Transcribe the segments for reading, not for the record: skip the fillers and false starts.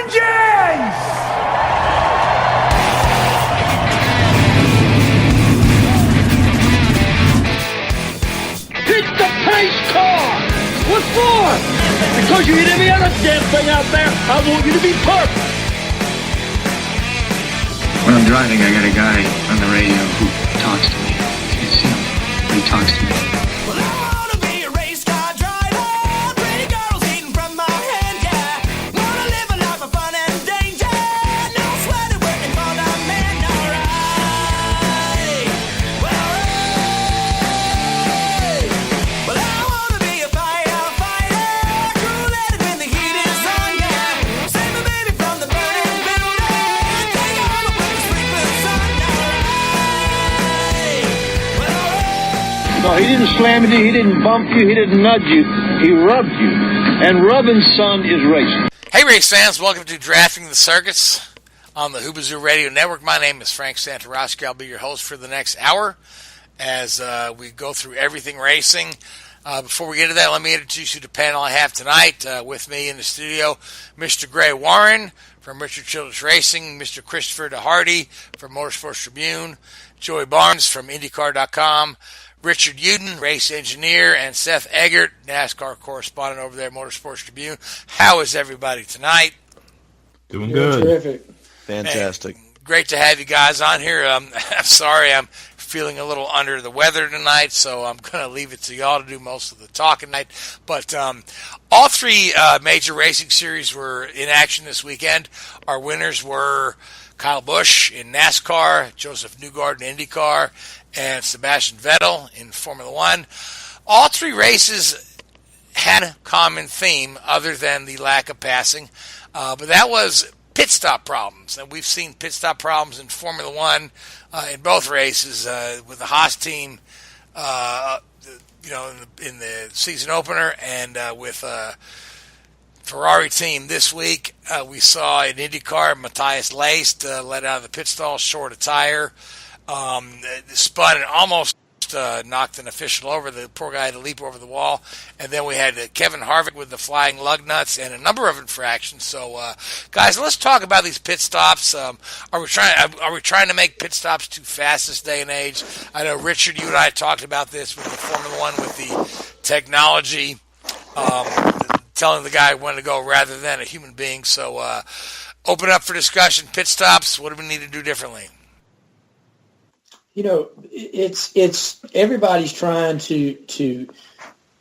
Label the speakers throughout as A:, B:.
A: engines!
B: Hit the pace car! What for? Because you hit every other damn thing out there. I want you to be perfect.
C: When I'm driving, I got a guy on the radio who talks to me. It's him. He talks to me.
D: Well, I wanna be a race car driver. Pretty girls eating from my hand, yeah. Wanna live a life of fun and danger. No sweater working for the man, alright. Well, I wanna be a firefighter. Cool-headed when the heat is on, yeah. Save my baby from the burning building. Take all the way to sprinklers on, alright.
B: No, he didn't slam you, he didn't bump you, he didn't nudge you. He rubbed you. And rubbing, son, is racing.
E: Hey, race fans, welcome to Drafting the Circuits on the Whoobazoo Radio Network. My name is Frank Santoroski. I'll be your host for the next hour as we go through everything racing. Before we get to that, let me introduce you to the panel I have tonight. With me in the studio, Mr. Gray Warren from Richard Childress Racing, Mr. Christopher Deharde from Motorsports Tribune, Joey Barnes from Indycar.com, Richard Youden, race engineer, and Seth Eggert, NASCAR correspondent over there at Motorsports Tribune. How is everybody tonight?
F: Doing good.
G: Terrific.
F: Fantastic.
E: Hey, great to have you guys on here. I'm sorry I'm feeling a little under the weather tonight, so I'm going to leave it to y'all to do most of the talking tonight. But all three major racing series were in action this weekend. Our winners were Kyle Busch in NASCAR, Joseph Newgarden in IndyCar, and Sebastian Vettel in Formula One. All three races had a common theme other than the lack of passing, but that was pit stop problems. And we've seen pit stop problems in Formula One in both races with the Haas team, in the season opener, and with Ferrari team this week. We saw in IndyCar Matthias Leist let out of the pit stall short a tire. Spun and almost knocked an official over. The poor guy had to leap over the wall. And then we had Kevin Harvick with the flying lug nuts and a number of infractions. So, guys, let's talk about these pit stops. Are we trying to make pit stops too fast this day and age? I know, Richard, you and I talked about this with the Formula One, with the technology, telling the guy when to go rather than a human being. So, open up for discussion. Pit stops, what do we need to do differently?
G: You know, it's everybody's trying to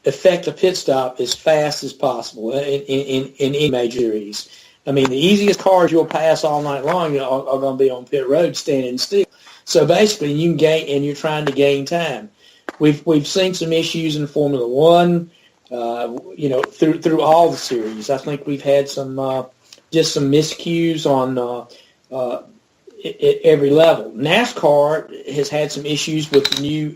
G: effect a pit stop as fast as possible in any major series. I mean, the easiest cars you'll pass all night long are going to be on pit road standing still. So basically, you can gain, and you're trying to gain time. We've seen some issues in Formula One, through all the series. I think we've had some just some miscues on at every level. NASCAR has had some issues with the new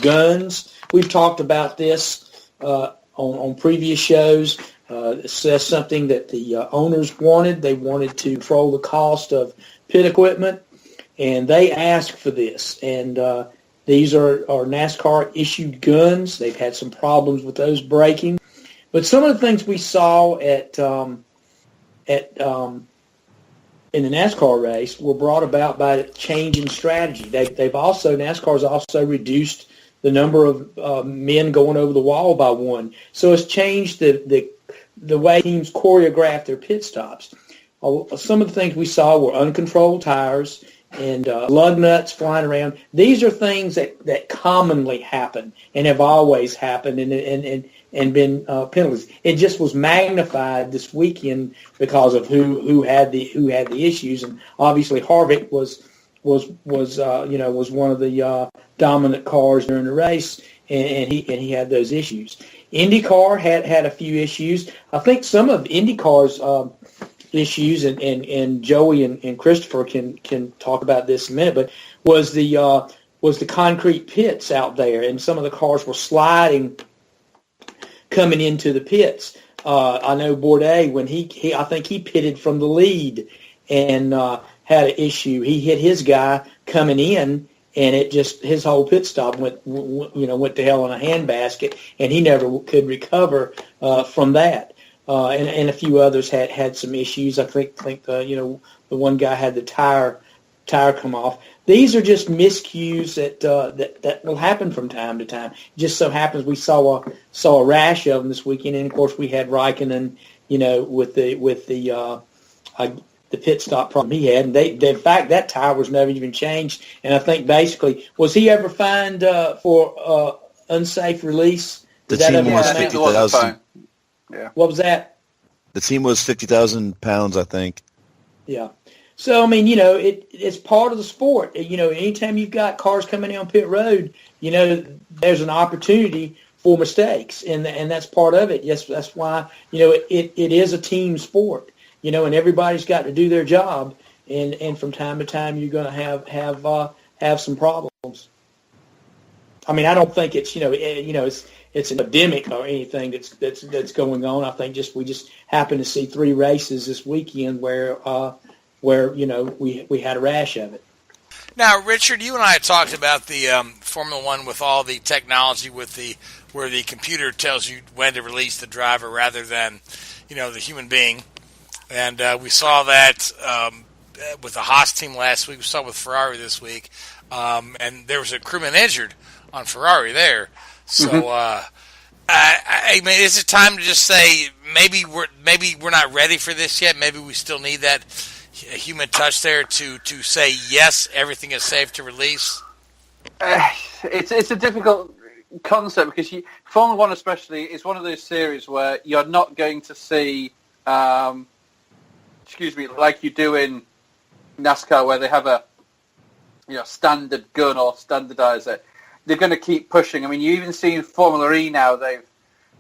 G: guns. We've talked about this on previous shows. It's something that the owners wanted. They wanted to control the cost of pit equipment, and they asked for this. And these are NASCAR-issued guns. They've had some problems with those breaking. But some of the things we saw in the NASCAR race were brought about by a change in strategy. NASCAR's also reduced the number of men going over the wall by one. So it's changed the way teams choreograph their pit stops. Some of the things we saw were uncontrolled tires and lug nuts flying around. These are things that commonly happen and have always happened and been penalties. It just was magnified this weekend because of who had the issues, and obviously Harvick was one of the dominant cars during the race, and he had those issues. IndyCar had a few issues. I think some of IndyCar's issues, and Joey and Christopher can talk about this in a minute, but was the concrete pits out there, and some of the cars were sliding coming into the pits. I know Bourdais, when I think he pitted from the lead and had an issue. He hit his guy coming in, and his whole pit stop went to hell in a handbasket, and he never could recover from that. and a few others had some issues. I think the one guy had the tire come off. These are just miscues that will happen from time to time. It just so happens we saw a rash of them this weekend, and of course we had Raikkonen, with the pit stop problem he had, and in fact that tire was never even changed. And I think basically, was he ever fined for unsafe release?
F: The team was 50,000.
A: Yeah.
G: What was that?
F: The team was 50,000 pounds, I think.
G: Yeah. So, I mean, it's part of the sport. Anytime you've got cars coming down pit road, there's an opportunity for mistakes, and that's part of it. Yes, that's why, it is a team sport, and everybody's got to do their job, and from time to time you're going to have some problems. I mean, I don't think it's, it's an epidemic or anything that's going on. I think we just happen to see 3 races this weekend where we had a rash of it.
E: Now, Richard, you and I talked about the Formula One with all the technology where the computer tells you when to release the driver rather than, the human being. And we saw that with the Haas team last week. We saw it with Ferrari this week. And there was a crewman injured on Ferrari there. So, I mean, is it time to just say maybe we're not ready for this yet? Maybe we still need that human touch there to say yes, everything is safe to release?
A: It's a difficult concept because Formula One especially is one of those series where you're not going to see, like you do in NASCAR where they have a standard gun or standardizer. They're going to keep pushing. I mean, you even see in Formula E now they've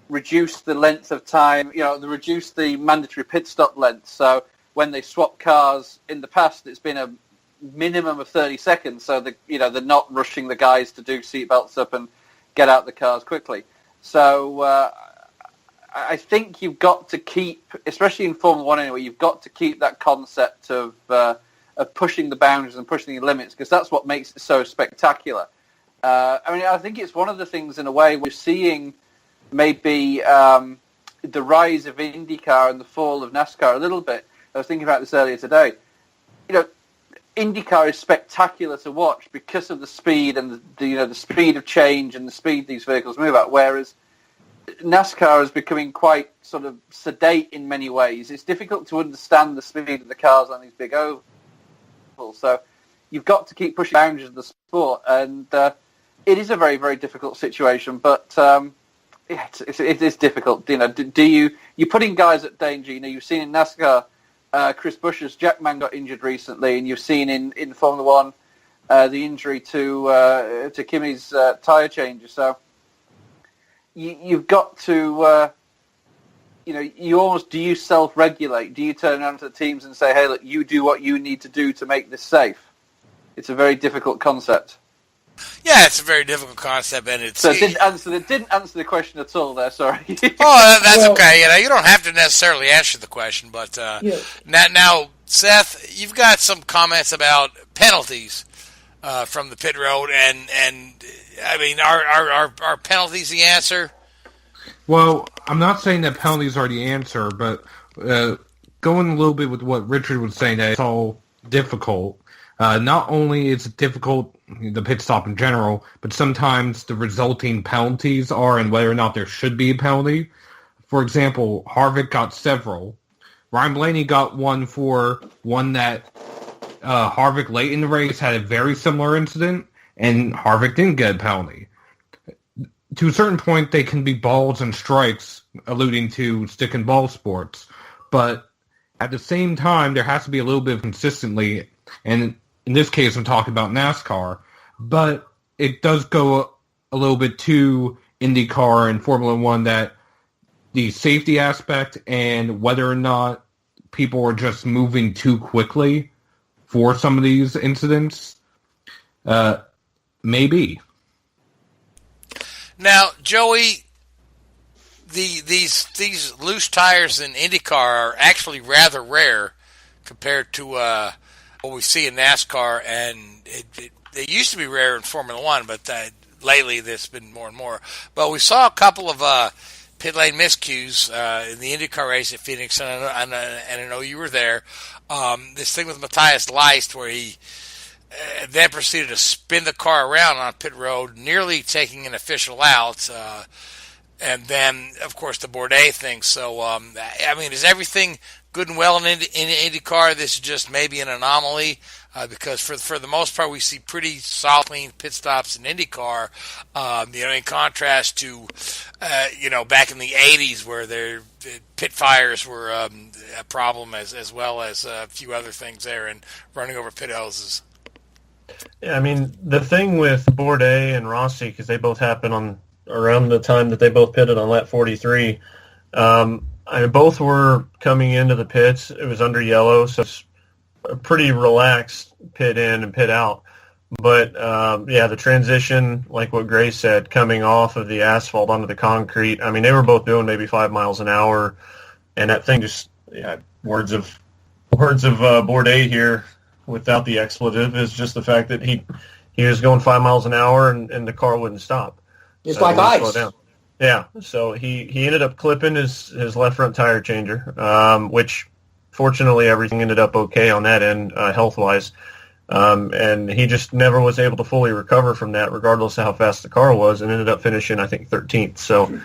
A: reduced the length of time. They reduced the mandatory pit stop length. So when they swap cars in the past, it's been a minimum of 30 seconds. So they're not rushing the guys to do seatbelts up and get out the cars quickly. So I think you've got to keep, especially in Formula One anyway, you've got to keep that concept of pushing the boundaries and pushing the limits because that's what makes it so spectacular. I think it's one of the things in a way we're seeing maybe the rise of IndyCar and the fall of NASCAR a little bit. I was thinking about this earlier today. IndyCar is spectacular to watch because of the speed and the speed of change and the speed these vehicles move at, whereas NASCAR is becoming quite sort of sedate in many ways. It's difficult to understand the speed of the cars on these big ovals. So you've got to keep pushing boundaries of the sport, and it is a very, very difficult situation, but it is difficult. You're putting guys at danger. You've seen in NASCAR, Chris Buescher's Jackman got injured recently, and you've seen in Formula One the injury to Kimi's tyre changer. So you've got to, you almost, do you self-regulate? Do you turn around to the teams and say, hey, look, you do what you need to do to make this safe? It's a very difficult concept.
E: Yeah, it's a very difficult concept, and it's...
A: So it didn't answer the question at all there, sorry.
E: That's okay. You don't have to necessarily answer the question, but now, Seth, you've got some comments about penalties from the pit road, and I mean, are penalties the answer?
H: Well, I'm not saying that penalties are the answer, but going a little bit with what Richard was saying, that it's all difficult. Not only is it difficult, the pit stop in general, but sometimes the resulting penalties are and whether or not there should be a penalty. For example, Harvick got several. Ryan Blaney got one for one that Harvick late in the race had a very similar incident, and Harvick didn't get a penalty. To a certain point, they can be balls and strikes, alluding to stick and ball sports. But at the same time, there has to be a little bit of consistency, and in this case, I'm talking about NASCAR, but it does go a little bit to IndyCar and Formula One that the safety aspect and whether or not people are just moving too quickly for some of these incidents, maybe. Now,
E: Joey, these loose tires in IndyCar are actually rather rare compared to what we see in NASCAR, and they used to be rare in Formula One, but lately there's been more and more. But we saw a couple of pit lane miscues in the IndyCar race at Phoenix, and I know you were there. This thing with Matthias Leist where he then proceeded to spin the car around on pit road, nearly taking an official out. And then, of course, the Bourdais thing. So, I mean, is everything good and well in IndyCar? This is just maybe an anomaly because for the most part, we see pretty solid, clean pit stops in IndyCar. In contrast to, back in the '80s where the pit fires were a problem as well as a few other things there and running over pit hoses.
I: Yeah, I mean, the thing with Bourdais and Rossi, because they both happened around the time that they both pitted on lap 43. Both were coming into the pits. It was under yellow, so it's a pretty relaxed pit in and pit out. But, the transition, like what Gray said, coming off of the asphalt onto the concrete, I mean, they were both doing maybe 5 miles an hour, and that thing just, words of Bourdais here without the expletive is just the fact that he was going 5 miles an hour and the car wouldn't stop.
G: It's like ice.
I: Down. Yeah, so he ended up clipping his left front tire changer, which fortunately everything ended up okay on that end health-wise. And he just never was able to fully recover from that, regardless of how fast the car was, and ended up finishing, I think, 13th. So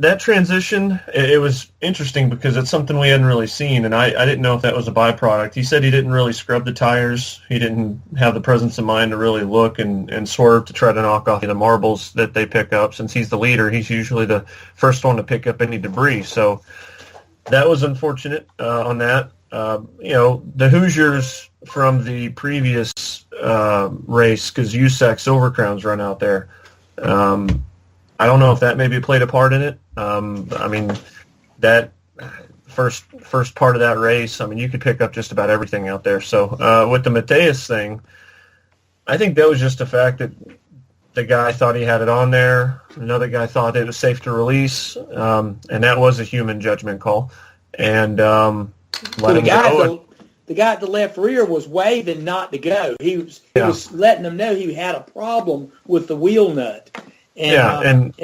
I: that transition, it was interesting because it's something we hadn't really seen, and I didn't know if that was a byproduct. He said he didn't really scrub the tires. He didn't have the presence of mind to really look and swerve to try to knock off the marbles that they pick up. Since he's the leader, he's usually the first one to pick up any debris. So that was unfortunate on that. The Hoosiers from the previous race, because USAC Silver Crown's run out there, I don't know if that maybe played a part in it. That first part of that race, I mean, you could pick up just about everything out there. So with the Mateus thing, I think that was just the fact that the guy thought he had it on there. Another guy thought it was safe to release, and that was a human judgment call. And
G: the guy at the left rear was waving not to go. He was letting them know he had a problem with the wheel nut. And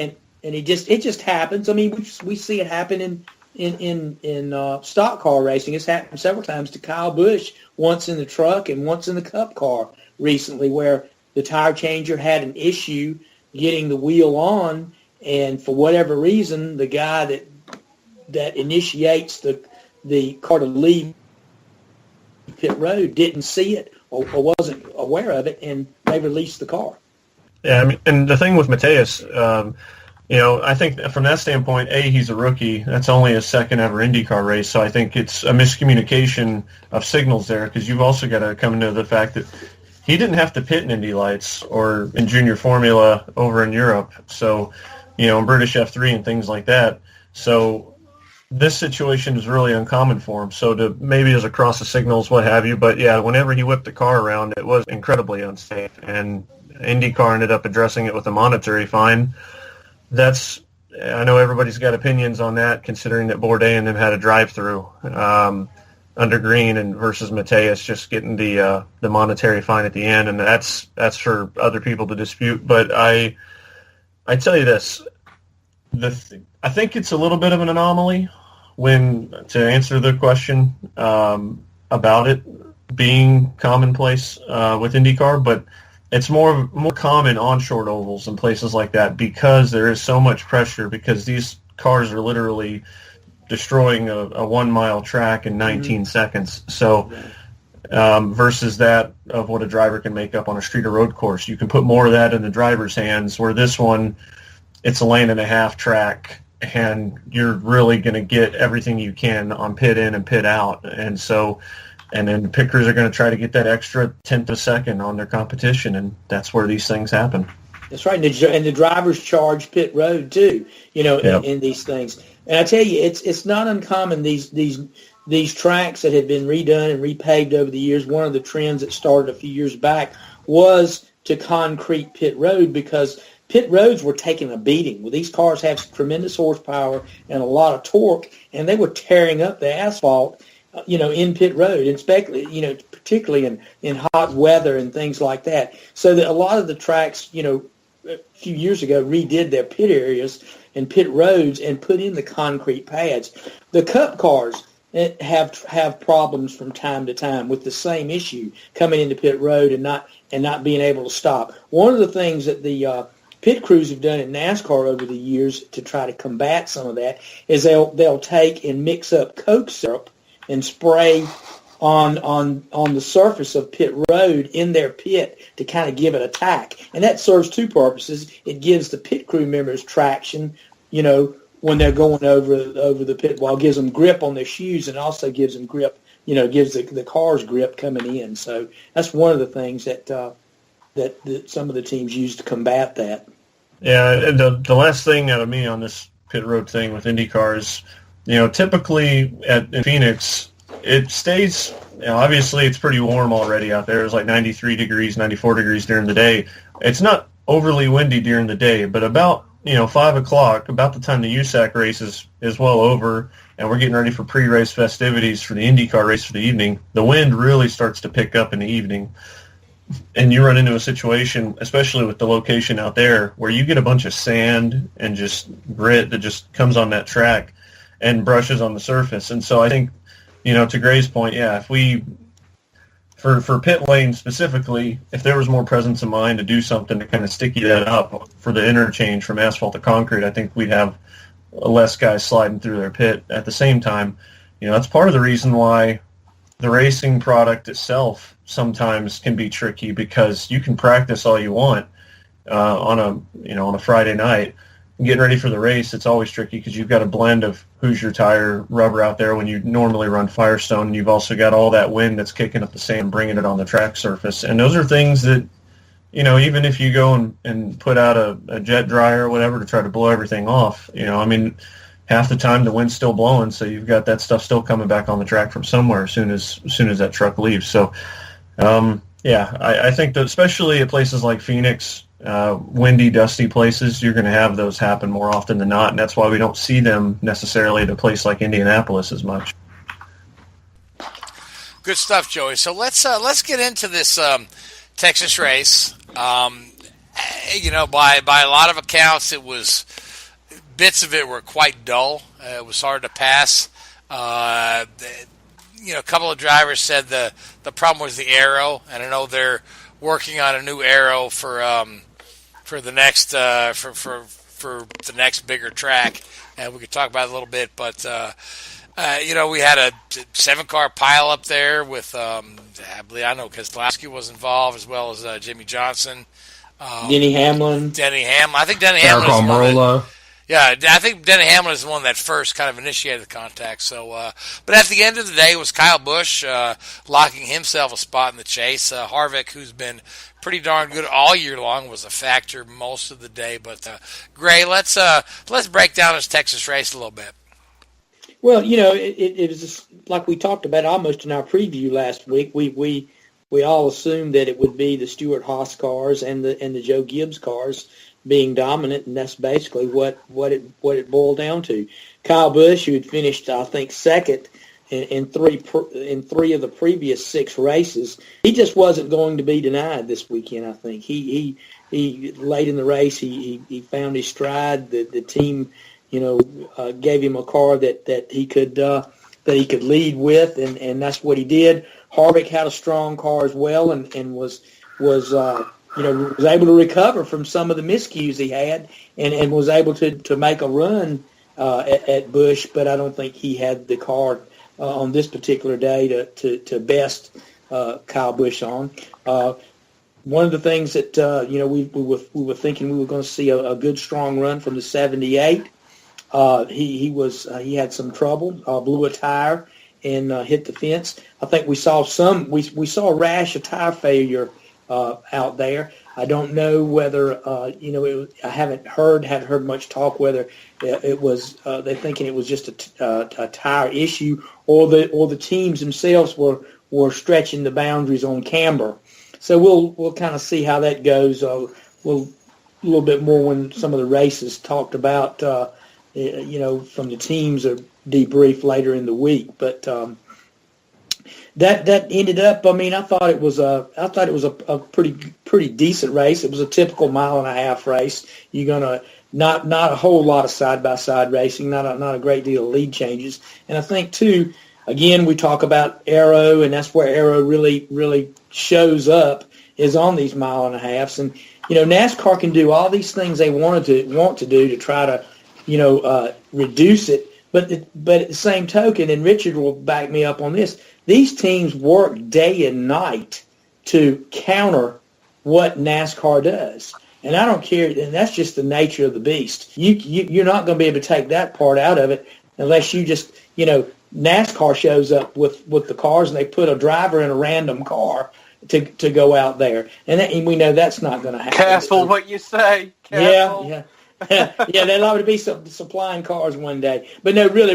G: it just happens. I mean, we see it happen in stock car racing. It's happened several times to Kyle Busch, once in the truck and once in the Cup car recently, where the tire changer had an issue getting the wheel on, and for whatever reason, the guy that initiates the car to leave pit road didn't see it or wasn't aware of it, and they released the car.
I: Yeah, I mean, and the thing with Mateus, I think from that standpoint, he's a rookie. That's only his second ever IndyCar race, so I think it's a miscommunication of signals there, because you've also got to come into the fact that he didn't have to pit in Indy Lights or in Junior Formula over in Europe, so, in British F3 and things like that. So this situation is really uncommon for him. So maybe as a cross of signals, what have you, but yeah, whenever he whipped the car around, it was incredibly unsafe, and IndyCar ended up addressing it with a monetary fine. I know everybody's got opinions on that, considering that Bourdais and them had a drive-through under green, and versus Mateus just getting the monetary fine at the end, and that's for other people to dispute. But I tell you this, I think it's a little bit of an anomaly to answer the question about it being commonplace with IndyCar, but it's more common on short ovals and places like that, because there is so much pressure, because these cars are literally destroying a 1 mile track in 19 seconds. So versus that of what a driver can make up on a street or road course, you can put more of that in the driver's hands, where this one, it's a lane and a half track, and you're really going to get everything you can on pit in and pit out. And so, and then the pit crews are going to try to get that extra tenth of a second on their competition, and that's where these things happen.
G: That's right, and the drivers charge pit road too, in these things. And I tell you, it's not uncommon, these tracks that have been redone and repaved over the years. One of the trends that started a few years back was to concrete pit road, because pit roads were taking a beating. Well, these cars have tremendous horsepower and a lot of torque, and they were tearing up the asphalt, in pit road, and particularly in hot weather and things like that. So that a lot of the tracks, a few years ago redid their pit areas, and pit roads and put in the concrete pads. The Cup cars have problems from time to time with the same issue, coming into pit road and not being able to stop. One of the things that the pit crews have done in NASCAR over the years to try to combat some of that is they'll take and mix up Coke syrup and spray on the surface of pit road in their pit to kind of give it a tack. And that serves two purposes. It gives the pit crew members traction, when they're going over the pit wall, gives them grip on their shoes, and also gives them grip, gives the car's grip coming in. So that's one of the things that some of the teams use to combat that.
I: Yeah, the last thing out of me on this pit road thing with IndyCar is, typically in Phoenix, it stays, obviously it's pretty warm already out there. It's like 93 degrees, 94 degrees during the day. It's not overly windy during the day, but about, 5 o'clock, about the time the USAC race is well over, and we're getting ready for pre-race festivities for the IndyCar race for the evening, the wind really starts to pick up in the evening. And you run into a situation, especially with the location out there, where you get a bunch of sand and just grit that just comes on that track and brushes on the surface. And so I think, to Gray's point, if we, for pit lane specifically, if there was more presence of mind to do something to kind of sticky that up for the interchange from asphalt to concrete, I think we'd have less guys sliding through their pit. At the same time, that's part of the reason why the racing product itself sometimes can be tricky, because you can practice all you want on a Friday night. Getting ready for the race, it's always tricky because you've got a blend of Hoosier tire rubber out there when you normally run Firestone, and you've also got all that wind that's kicking up the sand and bringing it on the track surface. And those are things that, even if you go and put out a jet dryer or whatever to try to blow everything off, half the time the wind's still blowing, so you've got that stuff still coming back on the track from somewhere as soon as that truck leaves. So, I think that especially at places like Phoenix, windy, dusty places, you're going to have those happen more often than not, and that's why we don't see them necessarily at a place like Indianapolis as much.
E: Good stuff, Joey. So let's get into this Texas race. By a lot of accounts, bits of it were quite dull. It was hard to pass. A couple of drivers said the problem was the aero, and I know they're working on a new aero for the next for the next bigger track, and we could talk about it a little bit. But we had a 7-car pile up there with I know Keselowski was involved, as well as Jimmy Johnson,
G: Denny Hamlin.
E: I think Denny Hamlin is the one.
H: Yeah,
E: I think Denny Hamlin is the one that first kind of initiated the contact. So, but at the end of the day, it was Kyle Busch locking himself a spot in the chase. Harvick, who's been pretty darn good all year long, was a factor most of the day. But Gray, let's break down this Texas race a little bit.
G: Well, it was just like we talked about almost in our preview last week. We all assumed that it would be the Stewart-Haas cars and the Joe Gibbs cars being dominant, and that's basically what it boiled down to. Kyle Busch, who had finished, I think, second in three of the previous 6 races, he just wasn't going to be denied this weekend. I think he late in the race he found his stride. The team, gave him a car that he could lead with, and that's what he did. Harvick had a strong car as well, and was able to recover from some of the miscues he had, and was able to make a run at Busch, but I don't think he had the car on this particular day to best Kyle Busch on. One of the things that we were thinking we were going to see a good strong run from the 78. He had some trouble, blew a tire and hit the fence. I think we saw a rash of tire failure out there. I don't know whether I haven't heard much talk whether it was they're thinking it was just a tire issue, or the teams themselves were stretching the boundaries on camber. So we'll kind of see how that goes. We'll a little bit more when some of the races talked about from the teams or debrief later in the week, but. That ended up. I mean, I thought it was a pretty decent race. It was a typical 1.5-mile race. You're not a whole lot of side-by-side racing, not a great deal of lead changes. And I think, too, again, we talk about aero, and that's where aero really shows up, is on these mile and a halves. And, NASCAR can do all these things they want to do to try to, reduce it. But at the same token, and Richard will back me up on this, these teams work day and night to counter what NASCAR does. And I don't care, and that's just the nature of the beast. You're not going to be able to take that part out of it unless you just, NASCAR shows up with the cars and they put a driver in a random car to go out there. And we know that's not going to happen.
A: Careful what you say. Careful.
G: Yeah. Yeah, they're liable to be supplying cars one day. But no, really,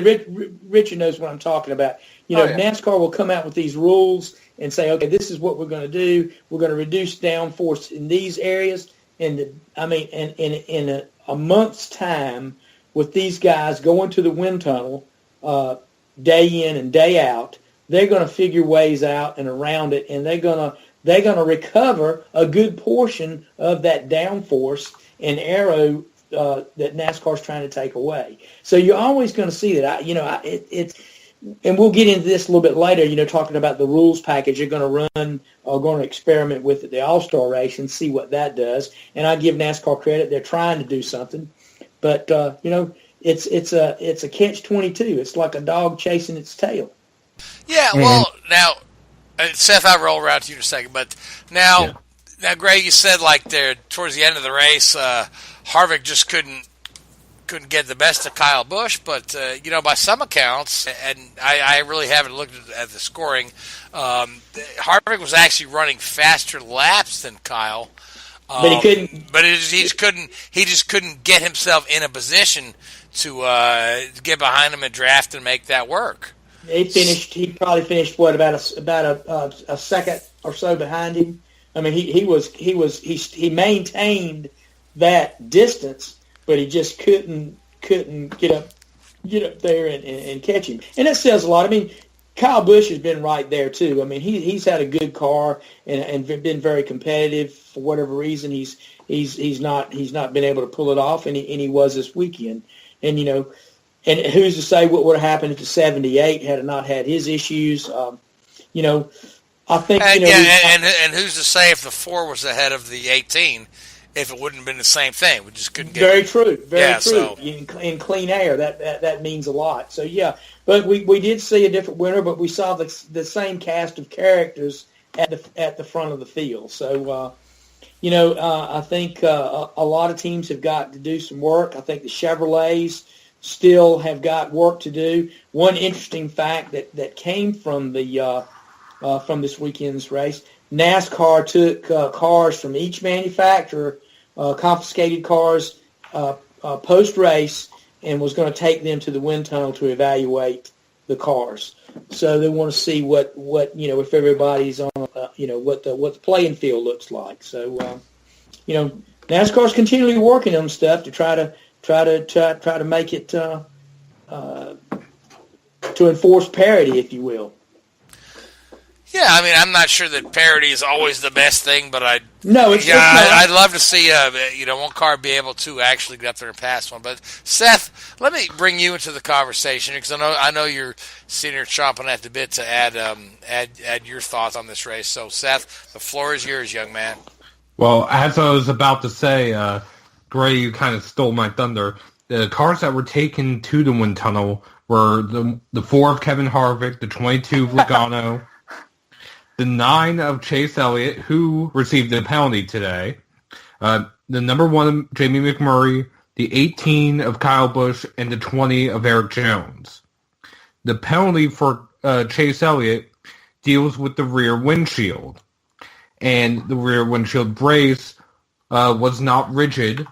G: Richard knows what I'm talking about. NASCAR will come out with these rules and say, okay, this is what we're going to do. We're going to reduce downforce in these areas. And in a month's time, with these guys going to the wind tunnel day in and day out, they're going to figure ways out and around it, and they're going to recover a good portion of that downforce and aero that NASCAR's trying to take away. So you're always going to see that. It's and we'll get into this a little bit later, talking about the rules package you're going to run or going to experiment with at the All-Star race and see what that does. And I give NASCAR credit. They're trying to do something. But, it's a catch-22. It's like a dog chasing its tail.
E: Yeah, well, now, Seth, I'll roll around to you in a second. But now, Greg, you said there towards the end of the race, Harvick just couldn't get the best of Kyle Busch, but by some accounts, and I really haven't looked at the scoring, Harvick was actually running faster laps than Kyle,
G: but he couldn't.
E: But he just couldn't get himself in a position to get behind him and draft and make that work.
G: He probably finished about a second or so behind him. I mean, he maintained that distance, but he just couldn't get up there and catch him. And that says a lot. I mean, Kyle Busch has been right there too. I mean, he's had a good car and been very competitive. For whatever reason, he's not been able to pull it off, and he was this weekend. And and who's to say what would have happened if the 78 had not had his issues? I think
E: and who's to say if the 4 was ahead of the 18? If it wouldn't have been the same thing, we just couldn't get
G: very true. Very true.
E: So.
G: In clean air, that means a lot. So yeah, but we did see a different winner, but we saw the same cast of characters at the front of the field. So I think a lot of teams have got to do some work. I think the Chevrolets still have got work to do. One interesting fact that came from from this weekend's race. NASCAR took cars from each manufacturer, confiscated cars post-race, and was going to take them to the wind tunnel to evaluate the cars. So they want to see what if everybody's on what the playing field looks like. So NASCAR's continually working on stuff to try to make it to enforce parity, if you will.
E: Yeah, I mean, I'm not sure that parity is always the best thing, but I'd love to see one car be able to actually get up there and pass one. But Seth, let me bring you into the conversation because I know you're sitting here chomping at the bit to add your thoughts on this race. So Seth, the floor is yours, young man.
H: Well, as I was about to say, Gray, you kind of stole my thunder. The cars that were taken to the wind tunnel were the 4 of Kevin Harvick, the 22 of Logano. The 9 of Chase Elliott, who received a penalty today. The number 1 of Jamie McMurray, the 18 of Kyle Busch, and the 20 of Eric Jones. The penalty for Chase Elliott deals with the rear windshield. And the rear windshield brace was not rigid.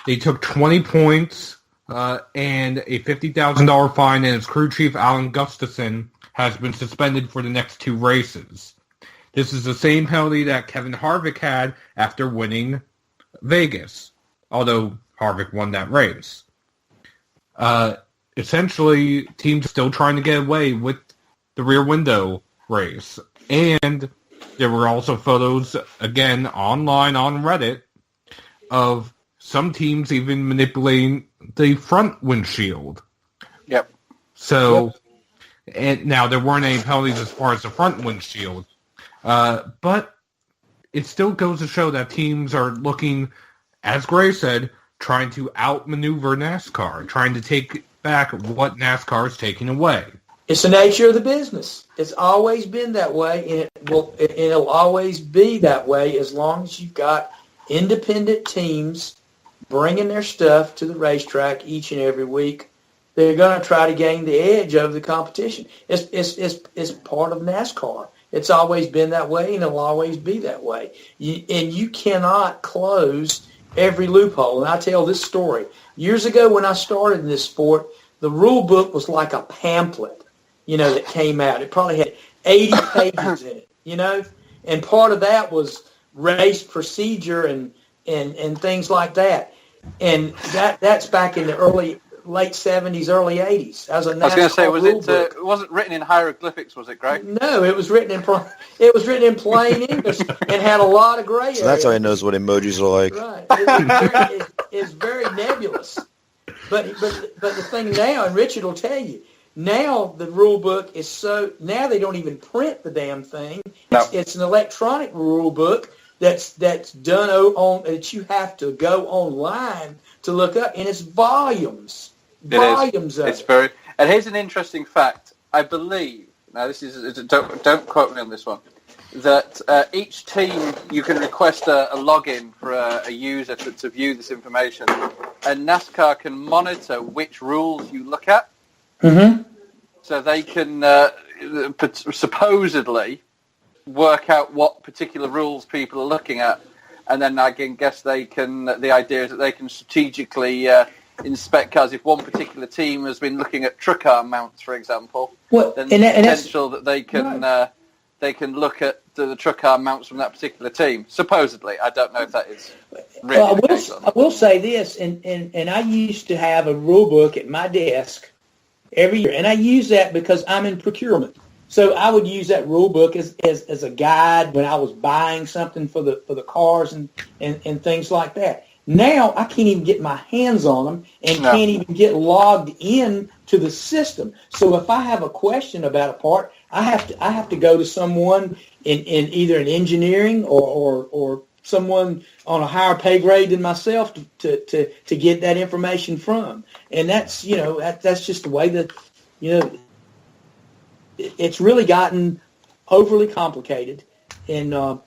H: They took 20 points and a $50,000 fine, and its crew chief, Alan Gustafson, has been suspended for the next 2 races. This is the same penalty that Kevin Harvick had after winning Vegas, although Harvick won that race. Essentially, teams are still trying to get away with the rear window race. And there were also photos, again, online on Reddit, of some teams even manipulating the front windshield.
A: Yep.
H: So, and now there weren't any penalties as far as the front windshield, but it still goes to show that teams are looking, as Gray said, trying to outmaneuver NASCAR, trying to take back what NASCAR is taking away.
G: It's the nature of the business. It's always been that way, and it'll always be that way as long as you've got independent teams bringing their stuff to the racetrack each and every week. They're going to try to gain the edge over the competition. It's part of NASCAR. It's always been that way, and it'll always be that way. You cannot close every loophole. And I tell this story. Years ago when I started in this sport, the rule book was like a pamphlet, that came out. It probably had 80 pages in it, and part of that was race procedure and things like that. And that's back in the late 70s, early 80s. That was a NASCAR
A: I was going to say,
G: it
A: wasn't written in hieroglyphics, was it, Greg?
G: No, it was written in plain English and had a lot of gray area.
F: So that's how he knows what emojis are like.
G: Right. It's very nebulous. But the thing now, and Richard will tell you, now the rule book is now they don't even print the damn thing.
A: No.
G: It's an electronic rule book that's done on that you have to go online to look up, and it's volumes. Volumes of
A: it's
G: it.
A: very. And here's an interesting fact. I believe, now this is don't quote me on this one, that each team you can request a login for a user to view this information, and NASCAR can monitor which rules you look at.
G: Mm-hmm.
A: So they can supposedly work out what particular rules people are looking at, and then I can guess the idea is that they can strategically inspect cars. If one particular team has been looking at truck arm mounts, for example, then there's potential that they can look at the truck arm mounts from that particular team. Supposedly, I don't know if that is really the case or not.
G: I will say this, and I used to have a rule book at my desk every year, and I use that because I'm in procurement. So I would use that rule book as a guide when I was buying something for the cars and things like that. Now I can't even get my hands on them and can't even get logged in to the system. So if I have a question about a part, I have to go to someone in either in engineering or someone on a higher pay grade than myself to get that information from. And that's that's just the way that it's really gotten overly complicated, and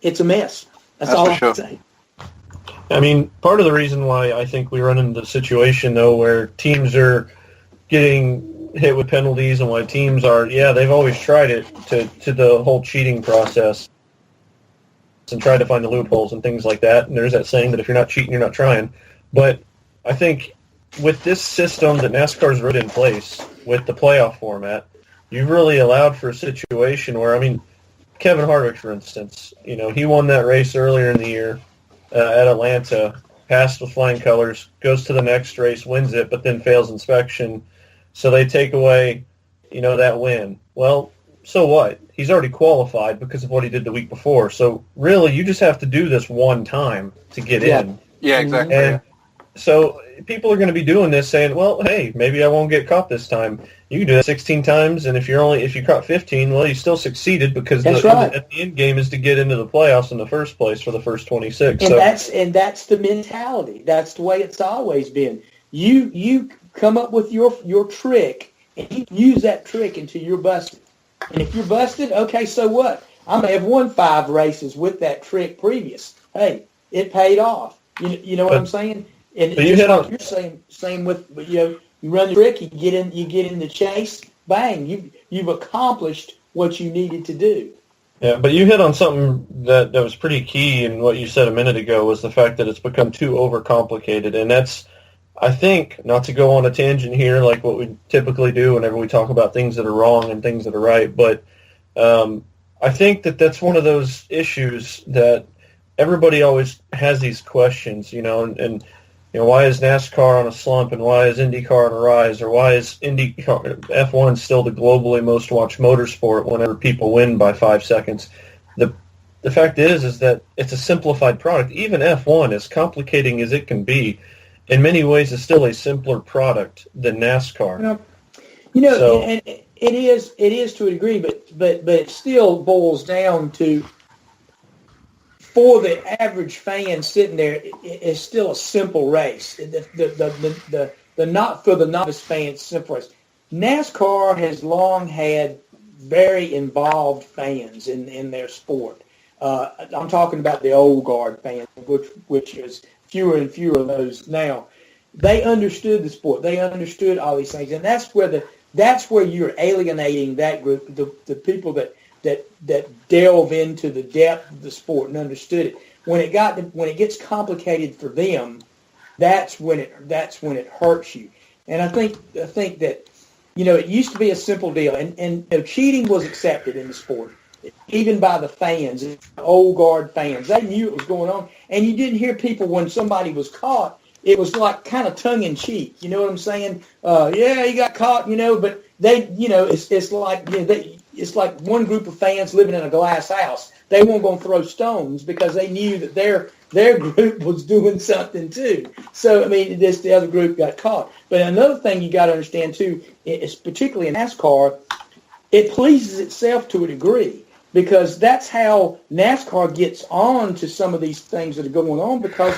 G: it's a mess. That's all I can say.
I: I mean, part of the reason why I think we run into the situation, though, where teams are getting hit with penalties and why teams are, they've always tried it to the whole cheating process and tried to find the loopholes and things like that. And there's that saying that if you're not cheating, you're not trying. But I think with this system that NASCAR's put in place with the playoff format, you've really allowed for a situation where, I mean, Kevin Harvick, for instance, he won that race earlier in the year at Atlanta, passed with flying colors, goes to the next race, wins it, but then fails inspection. So they take away, that win. Well, so what? He's already qualified because of what he did the week before. So really, you just have to do this one time to get in.
A: Yeah, exactly.
I: And so people are going to be doing this saying, well, hey, maybe I won't get caught this time. You can do that 16 times, and if you caught 15, well, you still succeeded because the end game is to get into the playoffs in the first place for the first 26.
G: And that's the mentality. That's the way it's always been. You come up with your trick, and you use that trick until you're busted. And if you're busted, okay, so what? I may have won 5 races with that trick previous. Hey, it paid off. You know what I'm saying? And you're saying with you run the trick, you get in the chase, bang, you've accomplished what you needed to do.
I: Yeah, but you hit on something that was pretty key in what you said a minute ago, was the fact that it's become too overcomplicated. And that's, I think, not to go on a tangent here like what we typically do whenever we talk about things that are wrong and things that are right, but I think that's one of those issues that everybody always has these questions, and why is NASCAR on a slump, and why is Indycar on a rise, or why is F1 still the globally most watched motorsport whenever people win by 5 seconds? The the fact is that it's a simplified product. Even F1, as complicating as it can be, in many ways is still a simpler product than NASCAR.
G: And it is to a degree, but it still boils down to, for the average fan sitting there, it's still a simple race. The not for the novice fan, it's a simple race. NASCAR has long had very involved fans in their sport. I'm talking about the old guard fans, which is fewer and fewer of those now. They understood the sport. They understood all these things, and that's where you're alienating that group, the people that delve into the depth of the sport and understood it. When it gets complicated for them, that's when it hurts you. And I think that it used to be a simple deal, and cheating was accepted in the sport, even by the fans, the old guard fans. They knew it was going on, and you didn't hear people when somebody was caught. It was like kind of tongue in cheek. You know what I'm saying? Yeah, he got caught. But they, it's like it's like one group of fans living in a glass house. They weren't going to throw stones because they knew that their group was doing something too. So the other group got caught. But another thing you got to understand too is, particularly in NASCAR, it pleases itself to a degree, because that's how NASCAR gets on to some of these things that are going on, because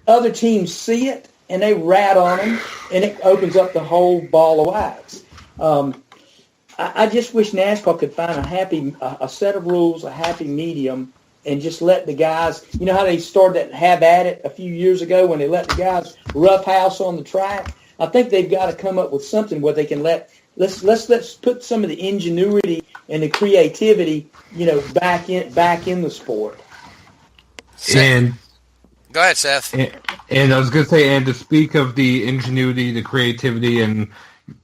G: other teams see it and they rat on them, and it opens up the whole ball of wax. I just wish NASCAR could find a set of rules, a happy medium, and just let the guys. You know how they started that have at it a few years ago when they let the guys roughhouse on the track? I think they've got to come up with something where they can let's put some of the ingenuity and the creativity, back in the sport.
H: And
E: go ahead, Seth.
H: And I was going to say, and to speak of the ingenuity, the creativity, and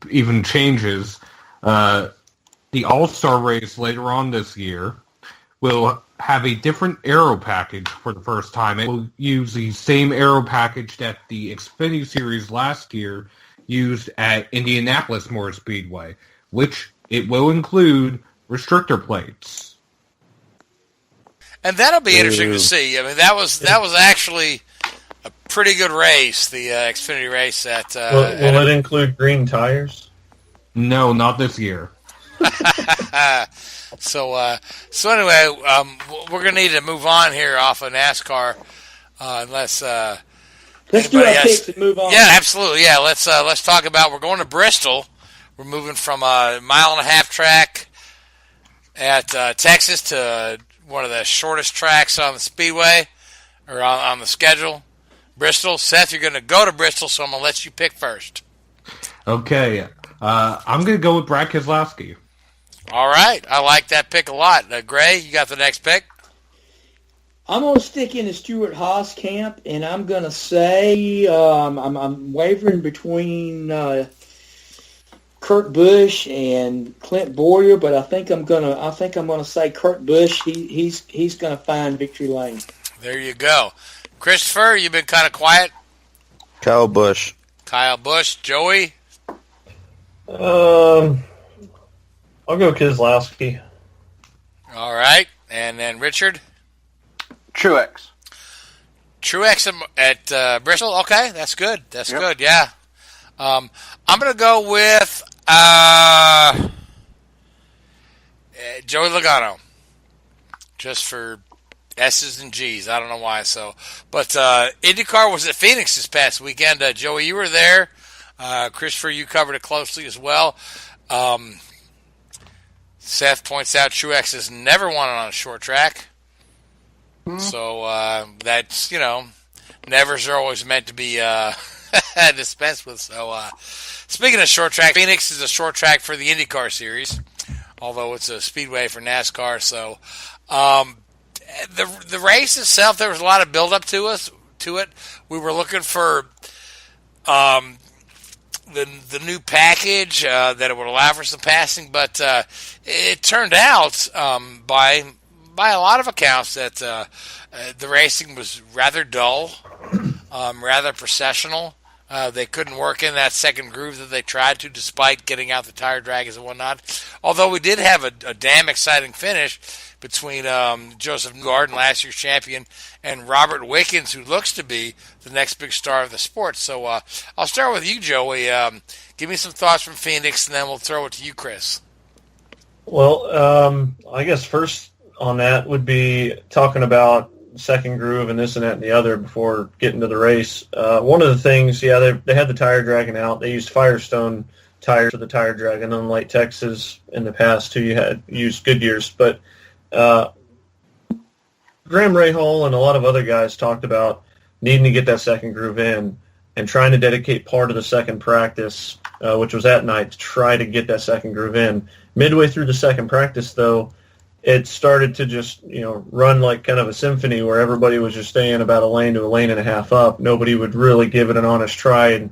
H: even changes, the All-Star race later on this year will have a different aero package for the first time. It will use the same aero package that the Xfinity Series last year used at Indianapolis Motor Speedway, which it will include restrictor plates.
E: And that'll be interesting to see. That was actually a pretty good race, the Xfinity race at.
I: Will it include green tires?
H: No, not this year.
E: So anyway, we're gonna need to move on here off of NASCAR, unless.
G: Let's do our picks and move on.
E: Yeah, absolutely. Yeah, let's talk about. We're going to Bristol. We're moving from a 1.5-mile track at Texas to one of the shortest tracks on the speedway, or on the schedule. Bristol. Seth, you're going to go to Bristol, so I'm going to let you pick first.
H: Okay. I'm going to go with Brad Keselowski.
E: All right. I like that pick a lot. Gray, you got the next pick?
G: I'm going to stick in the Stuart Haas camp, and I'm going to say I'm wavering between Kurt Busch and Clint Bowyer, but I think I'm going to say Kurt Busch. He's going to find victory lane.
E: There you go. Christopher, you've been kind of quiet.
F: Kyle Busch.
E: Joey?
I: I'll go Keselowski.
E: All right. And then Richard?
A: Truex
E: at Bristol. Okay, that's good. That's good. Yeah. I'm going to go with Joey Logano, just for S's and G's. I don't know why. But IndyCar was at Phoenix this past weekend. Joey, you were there. Christopher, you covered it closely as well. Seth points out Truex has never won on a short track. So that's, nevers are always meant to be dispensed with. So speaking of short track, Phoenix is a short track for the IndyCar series, although it's a speedway for NASCAR. So the race itself, there was a lot of build up to it. We were looking for the new package that it would allow for some passing, but it turned out by a lot of accounts that the racing was rather dull, rather processional, They couldn't work in that second groove that they tried to, despite getting out the tire dragons and whatnot. Although we did have a damn exciting finish between Joseph Newgarden, last year's champion, and Robert Wickens, who looks to be the next big star of the sport. So I'll start with you, Joey. Give me some thoughts from Phoenix, and then we'll throw it to you, Chris.
I: Well, I guess first on that would be talking about second groove and this and that and the other before getting to the race. One of the things, they had the tire dragon out. They used Firestone tires for the tire dragon, unlike Texas in the past, who you had used Goodyears. But Graham Rahal and a lot of other guys talked about needing to get that second groove in and trying to dedicate part of the second practice, which was at night, to try to get that second groove in. Midway through the second practice, though, it started to just, run like kind of a symphony where everybody was just staying about a lane to a lane and a half up. Nobody would really give it an honest try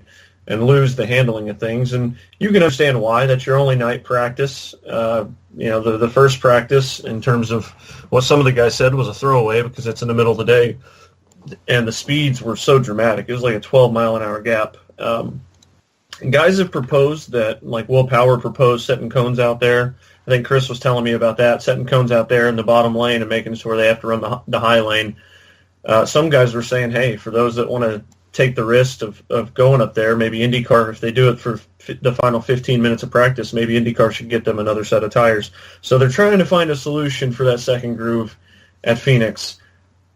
I: and lose the handling of things. And you can understand why. That's your only night practice. The first practice, in terms of what some of the guys said, was a throwaway because it's in the middle of the day. And the speeds were so dramatic. It was like a 12-mile-an-hour gap. Guys have proposed that, like Will Power proposed setting cones out there. I think Chris was telling me about that, setting cones out there in the bottom lane and making sure they have to run the high lane. Some guys were saying, hey, for those that want to take the risk of going up there, maybe IndyCar, if they do it for the final 15 minutes of practice, maybe IndyCar should get them another set of tires. So they're trying to find a solution for that second groove at Phoenix.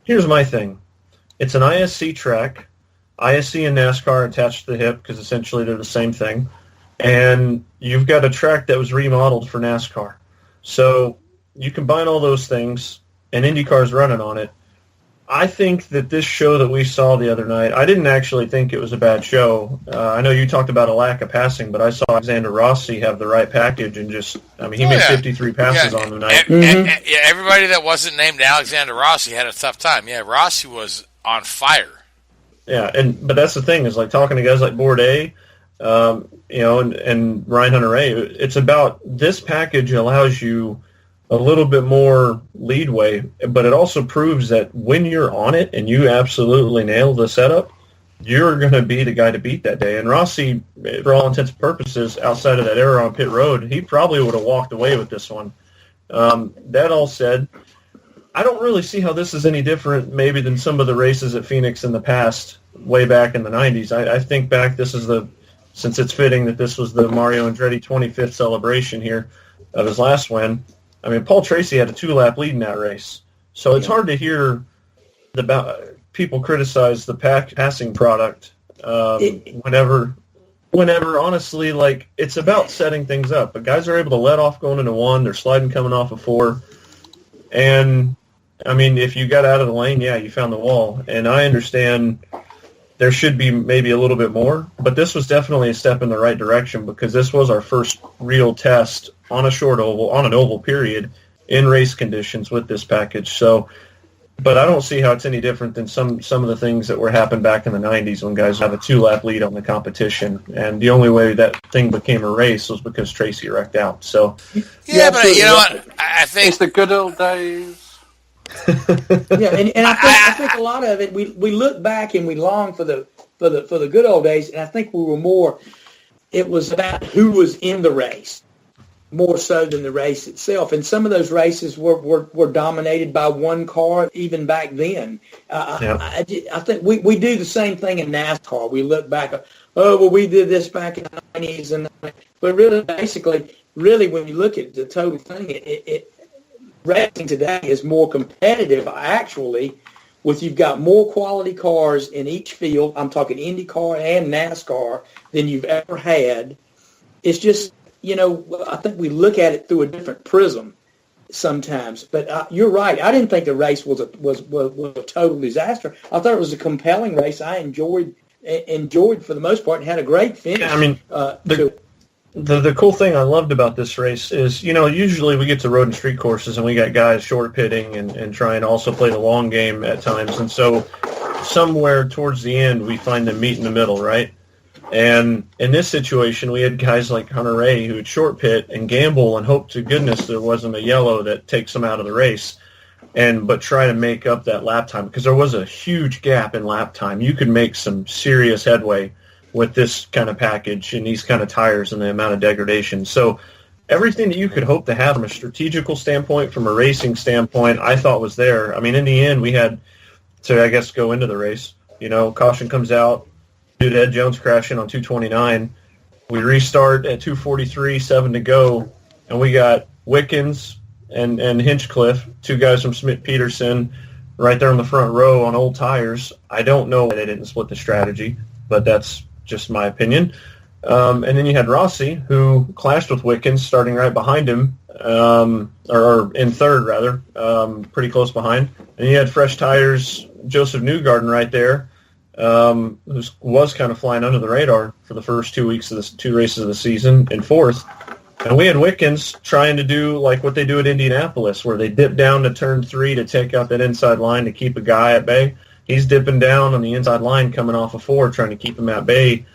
I: Here's my thing. It's an ISC track. ISC and NASCAR are attached to the hip because essentially they're the same thing. And you've got a track that was remodeled for NASCAR. So you combine all those things, and IndyCar's running on it. I think that this show that we saw the other night, I didn't actually think it was a bad show. I know you talked about a lack of passing, but I saw Alexander Rossi have the right package and he made 53 passes on the night.
E: Everybody that wasn't named Alexander Rossi had a tough time. Yeah, Rossi was on fire.
I: Yeah, but that's the thing, is like talking to guys like Bourdais, and Ryan Hunter-Ray, it's about this package allows you a little bit more leadway, but it also proves that when you're on it and you absolutely nail the setup, you're going to be the guy to beat that day. And Rossi, for all intents and purposes, outside of that error on pit road, he probably would have walked away with this one. That all said, I don't really see how this is any different maybe than some of the races at Phoenix in the past, way back in the 90s. I think back, since it's fitting that this was the Mario Andretti 25th celebration here of his last win. I mean, Paul Tracy had a 2-lap lead in that race. So it's hard to hear people criticize the passing product whenever, honestly, like, it's about setting things up. But guys are able to let off going into 1. They're sliding coming off of 4. And, I mean, if you got out of the lane, you found the wall. And I understand there should be maybe a little bit more, but this was definitely a step in the right direction because this was our first real test on a short oval, on an oval period, in race conditions with this package. So, but I don't see how it's any different than some of the things that were happened back in the 90s when guys have a 2-lap lead on the competition. And the only way that thing became a race was because Tracy wrecked out. So,
E: but you know what? I think
A: it's the good old days.
G: And I think a lot of it, we look back and we long for the good old days, and I think we were more. It was about who was in the race, more so than the race itself. And some of those races were dominated by one car even back then. I think we do the same thing in NASCAR. We look back, we did this back in the 90s, but really, basically, when you look at the total thing, racing today is more competitive, actually, you've got more quality cars in each field. I'm talking IndyCar and NASCAR than you've ever had. It's just, I think we look at it through a different prism sometimes. But you're right. I didn't think the race was a total disaster. I thought it was a compelling race. I enjoyed for the most part and had a great finish.
I: Yeah, I mean, The cool thing I loved about this race is, usually we get to road and street courses and we got guys short pitting and trying to also play the long game at times. And so somewhere towards the end, we find them meet in the middle, right? And in this situation, we had guys like Hunter Ray who would short pit and gamble and hope to goodness there wasn't a yellow that takes them out of the race, but try to make up that lap time because there was a huge gap in lap time. You could make some serious headway with this kind of package and these kind of tires and the amount of degradation. So everything that you could hope to have from a strategical standpoint, from a racing standpoint, I thought was there. I mean, in the end, we had to, I guess, go into the race. Caution comes out. Dude, Ed Jones crashing on 229. We restart at 243, 7 to go, and we got Wickens and Hinchcliffe, two guys from Smith-Peterson, right there in the front row on old tires. I don't know why they didn't split the strategy, but that's just my opinion. And then you had Rossi, who clashed with Wickens, starting right behind him, or in third, rather, pretty close behind. And you had fresh tires, Joseph Newgarden right there, who was kind of flying under the radar for the first 2 weeks of the 2 races of the season, in fourth. And we had Wickens trying to do like what they do at Indianapolis, where they dip down to turn 3 to take out that inside line to keep a guy at bay. He's dipping down on the inside line coming off of 4, trying to keep him at bay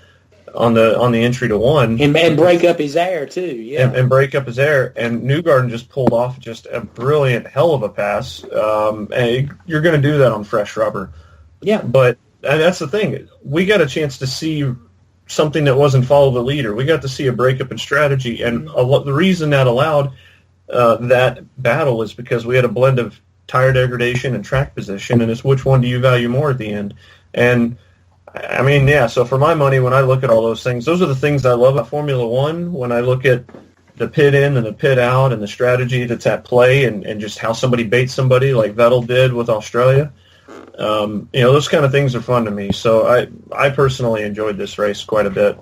I: on the entry to 1.
G: And break up his air, too, yeah.
I: And break up his air. And Newgarden just pulled off just a brilliant hell of a pass. And you're going to do that on fresh rubber.
G: Yeah.
I: But that's the thing. We got a chance to see something that wasn't follow the leader. We got to see a breakup in strategy. And the reason that allowed that battle is because we had a blend of tire degradation and track position, and it's which one do you value more at the end. And I mean, yeah, so for my money, when I look at all those things, those are the things I love about Formula One. When I look at the pit in and the pit out and the strategy that's at play and just how somebody baits somebody like Vettel did with Australia, those kind of things are fun to me. So I personally enjoyed this race quite a bit.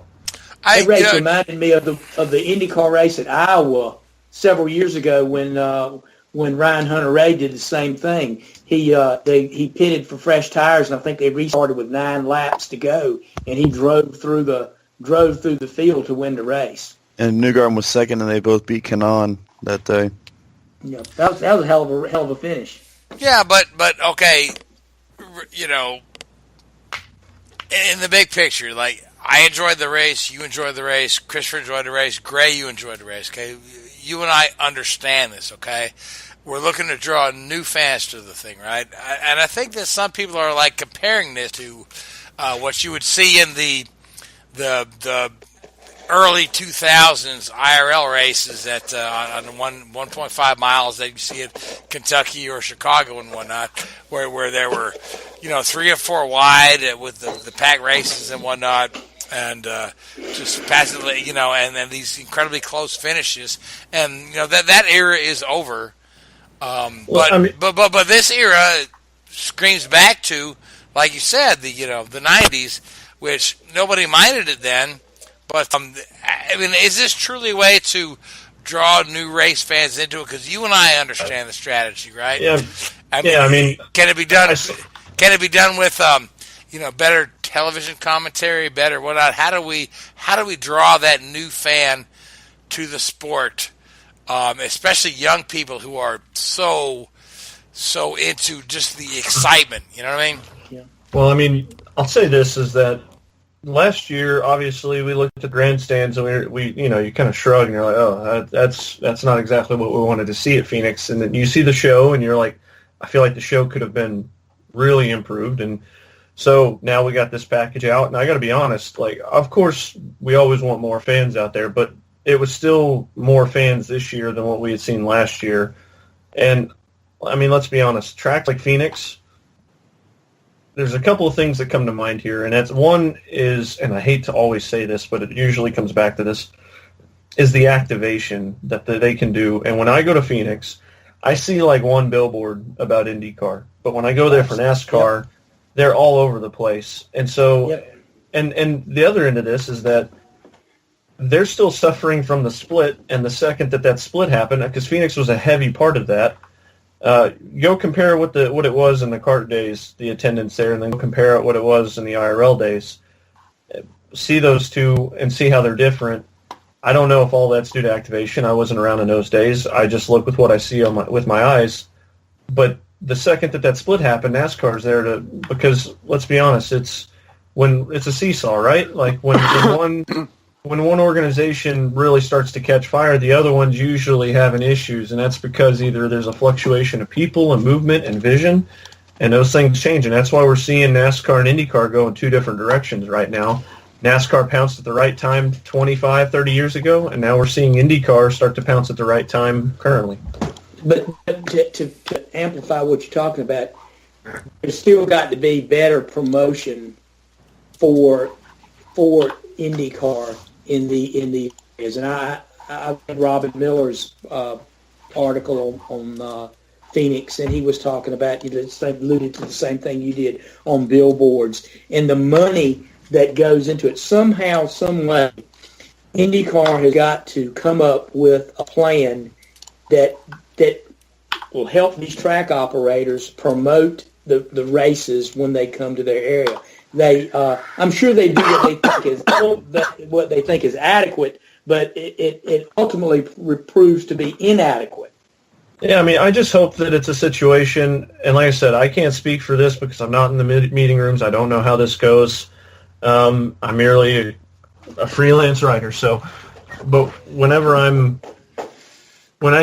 G: That race reminded me of the IndyCar race at Iowa several years ago when Ryan Hunter-Reay did the same thing. He pitted for fresh tires, and I think they restarted with 9 laps to go, and he drove through the field to win the race.
F: And Newgarden was second, and they both beat Kanaan that day.
G: Yeah, that was a hell of a finish.
E: Yeah, but okay, in the big picture, like, I enjoyed the race, you enjoyed the race, Christopher enjoyed the race, Gray, you enjoyed the race, okay? You and I understand this, okay? We're looking to draw new fans to the thing, right? And I think that some people are, like, comparing this to what you would see in the early 2000s IRL races at on 1.5 miles that you see at Kentucky or Chicago and whatnot, where there were 3 or 4 wide with the pack races and whatnot, and just passively, and then these incredibly close finishes, and that era is over. But this era screams back to, like you said, the 90s, which nobody minded it then. But I mean, is this truly a way to draw new race fans into it? Because you and I understand the strategy, right?
I: Yeah.
E: I mean, can it be done? Can it be done with better television commentary, better whatnot? How do we draw that new fan to the sport, especially young people who are so into just the excitement? You know what I mean?
G: Yeah.
I: Well, I mean, I'll say this is that. Last year, obviously, we looked at the grandstands and we you kind of shrug and you're like, oh, that's not exactly what we wanted to see at Phoenix. And then you see the show and you're like, I feel like the show could have been really improved. And so now we got this package out. And I got to be honest, like, of course, we always want more fans out there, but it was still more fans this year than what we had seen last year. And, I mean, let's be honest, tracks like Phoenix, there's a couple of things that come to mind here, and that's one is, and I hate to always say this, but it usually comes back to this, is the activation that they can do. And when I go to Phoenix, I see like one billboard about IndyCar, but when I go there for NASCAR, they're all over the place. And so, and the other end of this is that they're still suffering from the split, and the second that split happened, because Phoenix was a heavy part of that. Go compare what it was in the kart days, the attendance there, and then compare it what it was in the IRL days. See those two and see how they're different. I don't know if all that's due to activation. I wasn't around in those days. I just look with what I see with my eyes. But the second that split happened, NASCAR's there because let's be honest, it's a seesaw, right? Like when one organization really starts to catch fire, the other one's usually having issues, and that's because either there's a fluctuation of people and movement and vision, and those things change, and that's why we're seeing NASCAR and IndyCar go in 2 different directions right now. NASCAR pounced at the right time 25, 30 years ago, and now we're seeing IndyCar start to pounce at the right time currently.
G: But to amplify what you're talking about, there's still got to be better promotion for IndyCar in the areas. And I read Robin Miller's article on Phoenix, and he was talking about, alluded to the same thing you did on billboards and the money that goes into it. Somehow, some way, IndyCar has got to come up with a plan that will help these track operators promote the races when they come to their area. I'm sure they do what they think is adequate, but it ultimately proves to be inadequate.
I: Yeah, I mean, I just hope that it's a situation, and like I said, I can't speak for this because I'm not in the meeting rooms. I don't know how this goes. I'm merely a freelance writer. But when I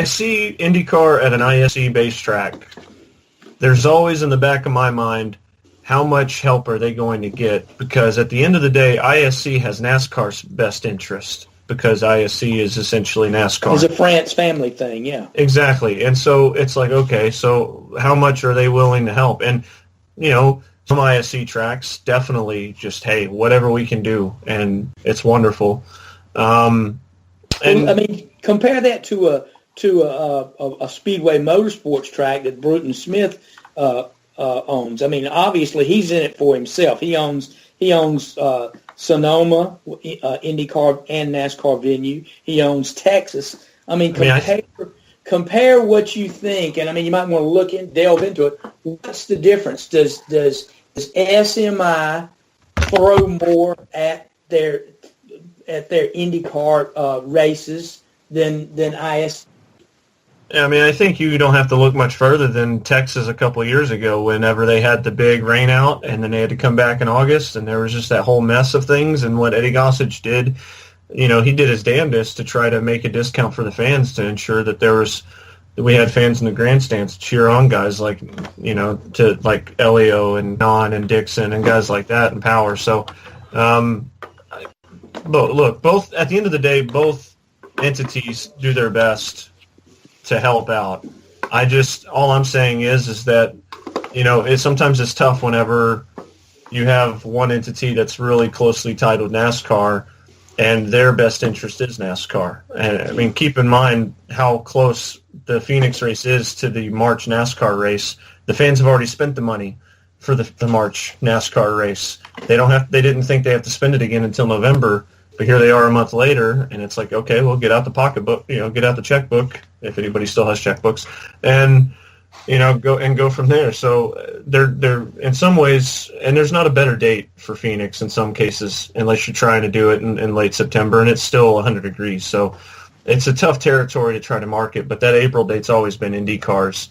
I: see IndyCar at an ISE-based track, there's always in the back of my mind, how much help are they going to get? Because at the end of the day, ISC has NASCAR's best interest because ISC is essentially NASCAR.
G: It's a France family thing, yeah.
I: Exactly. And so it's like, okay, so how much are they willing to help? And, some ISC tracks definitely just, hey, whatever we can do, and it's wonderful. And
G: I mean, compare that to a Speedway Motorsports track that Bruton Smith owns. I mean, obviously he's in it for himself. He owns Sonoma, IndyCar and NASCAR venue. He owns Texas. I mean, compare what you think, and I mean, you might want to delve into it. What's the difference? Does SMI throw more at their IndyCar races than IS?
I: I mean, I think you don't have to look much further than Texas a couple of years ago whenever they had the big rain out and then they had to come back in August and there was just that whole mess of things. And what Eddie Gossage did, he did his damnedest to try to make a discount for the fans to ensure that we had fans in the grandstands to cheer on guys like, to like Elio and Don and Dixon and guys like that and Power. So, look, both at the end of the day, both entities do their best to help out. All I'm saying is that, sometimes it's tough whenever you have one entity that's really closely tied with NASCAR and their best interest is NASCAR. And I mean, keep in mind how close the Phoenix race is to the March NASCAR race. The fans have already spent the money for the March NASCAR race. They didn't think they have to spend it again until November. But here they are a month later, and it's like, okay, well, get out the pocketbook, get out the checkbook, if anybody still has checkbooks, and go from there. So they're in some ways, and there's not a better date for Phoenix in some cases, unless you're trying to do it in late September, and it's still 100 degrees. So it's a tough territory to try to market. But that April date's always been IndyCars,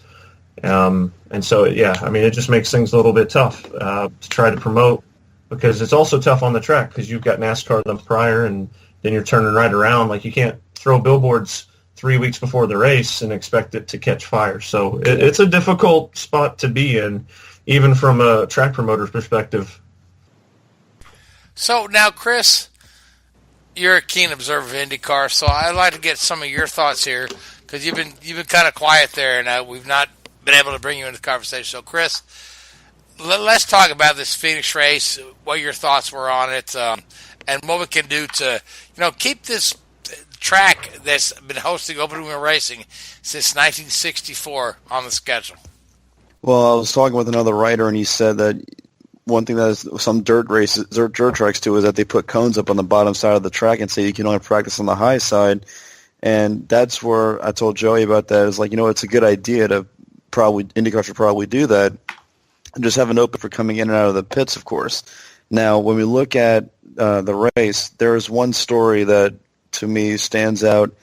I: and so yeah, I mean, it just makes things a little bit tough to try to promote. Because it's also tough on the track because you've got NASCAR the month prior and then you're turning right around. Like you can't throw billboards 3 weeks before the race and expect it to catch fire. So it's a difficult spot to be in, even from a track promoter's perspective.
E: So now, Chris, you're a keen observer of IndyCar, so I'd like to get some of your thoughts here because you've been kind of quiet there, and we've not been able to bring you into the conversation. So, Chris, let's talk about this Phoenix race, what your thoughts were on it, and what we can do to, keep this track that's been hosting open wheel racing since 1964 on the schedule.
F: Well, I was talking with another writer, and he said that one thing that some dirt tracks do is that they put cones up on the bottom side of the track and say you can only practice on the high side. And that's where I told Joey about that. It's like, it's a good idea to IndyCar should probably do that. And just have an open for coming in and out of the pits, of course. Now, when we look at the race, there is one story that, to me, stands out,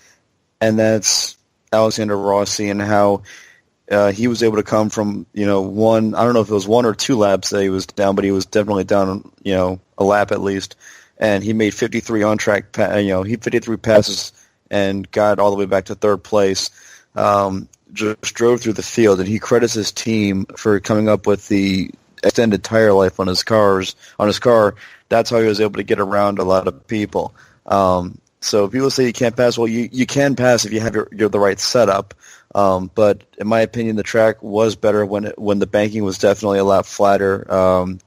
F: and that's Alexander Rossi and how he was able to come from, I don't know if it was 1 or 2 laps that he was down, but he was definitely down, a lap at least. And he made 53 on-track, 53 passes and got all the way back to 3rd place. Just drove through the field, and he credits his team for coming up with the extended tire life on his car. That's how he was able to get around a lot of people. So people say you can't pass. Well, you can pass if you have your the right setup. But in my opinion, the track was better when the banking was definitely a lot flatter.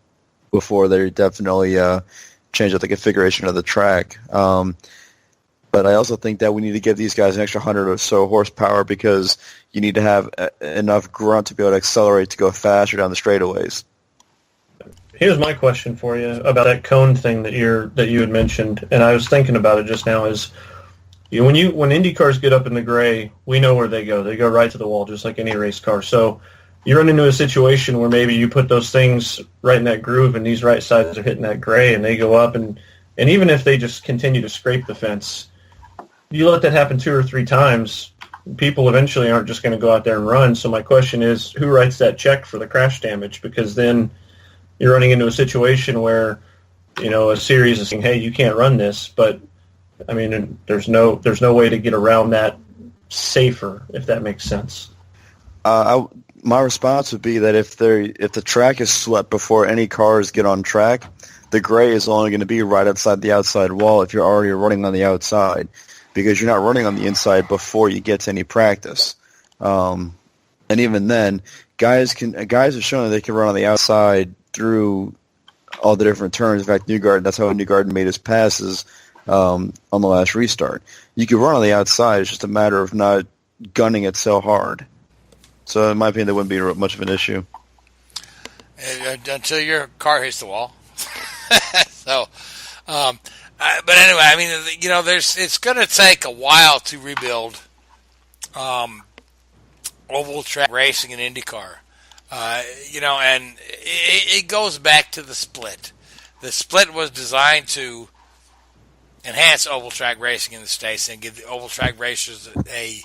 F: Before they definitely changed up the configuration of the track. But I also think that we need to give these guys an extra 100 or so horsepower because you need to have enough grunt to be able to accelerate to go faster down the straightaways.
I: Here's my question for you about that cone thing that you had mentioned, and I was thinking about it just now. Is when Indy cars get up in the gray, we know where they go. They go right to the wall, just like any race car. So you run into a situation where maybe you put those things right in that groove, and these right sides are hitting that gray, and they go up, and even if they just continue to scrape the fence, you let that happen 2 or 3 times, people eventually aren't just going to go out there and run. So my question is, who writes that check for the crash damage? Because then you're running into a situation where, a series is saying, hey, you can't run this, but I mean, there's no way to get around that safer, if that makes sense.
F: My response would be that if the track is swept before any cars get on track, the gray is only going to be right outside the outside wall if you're already running on the outside, because you're not running on the inside before you get to any practice. And even then, guys have shown that they can run on the outside through all the different turns. In fact, that's how Newgarden made his passes on the last restart. You can run on the outside. It's just a matter of not gunning it so hard. So in my opinion, that wouldn't be much of an issue.
E: Until your car hits the wall. So, but anyway, I mean, it's going to take a while to rebuild oval track racing in IndyCar. And it goes back to the split. The split was designed to enhance oval track racing in the States and give the oval track racers a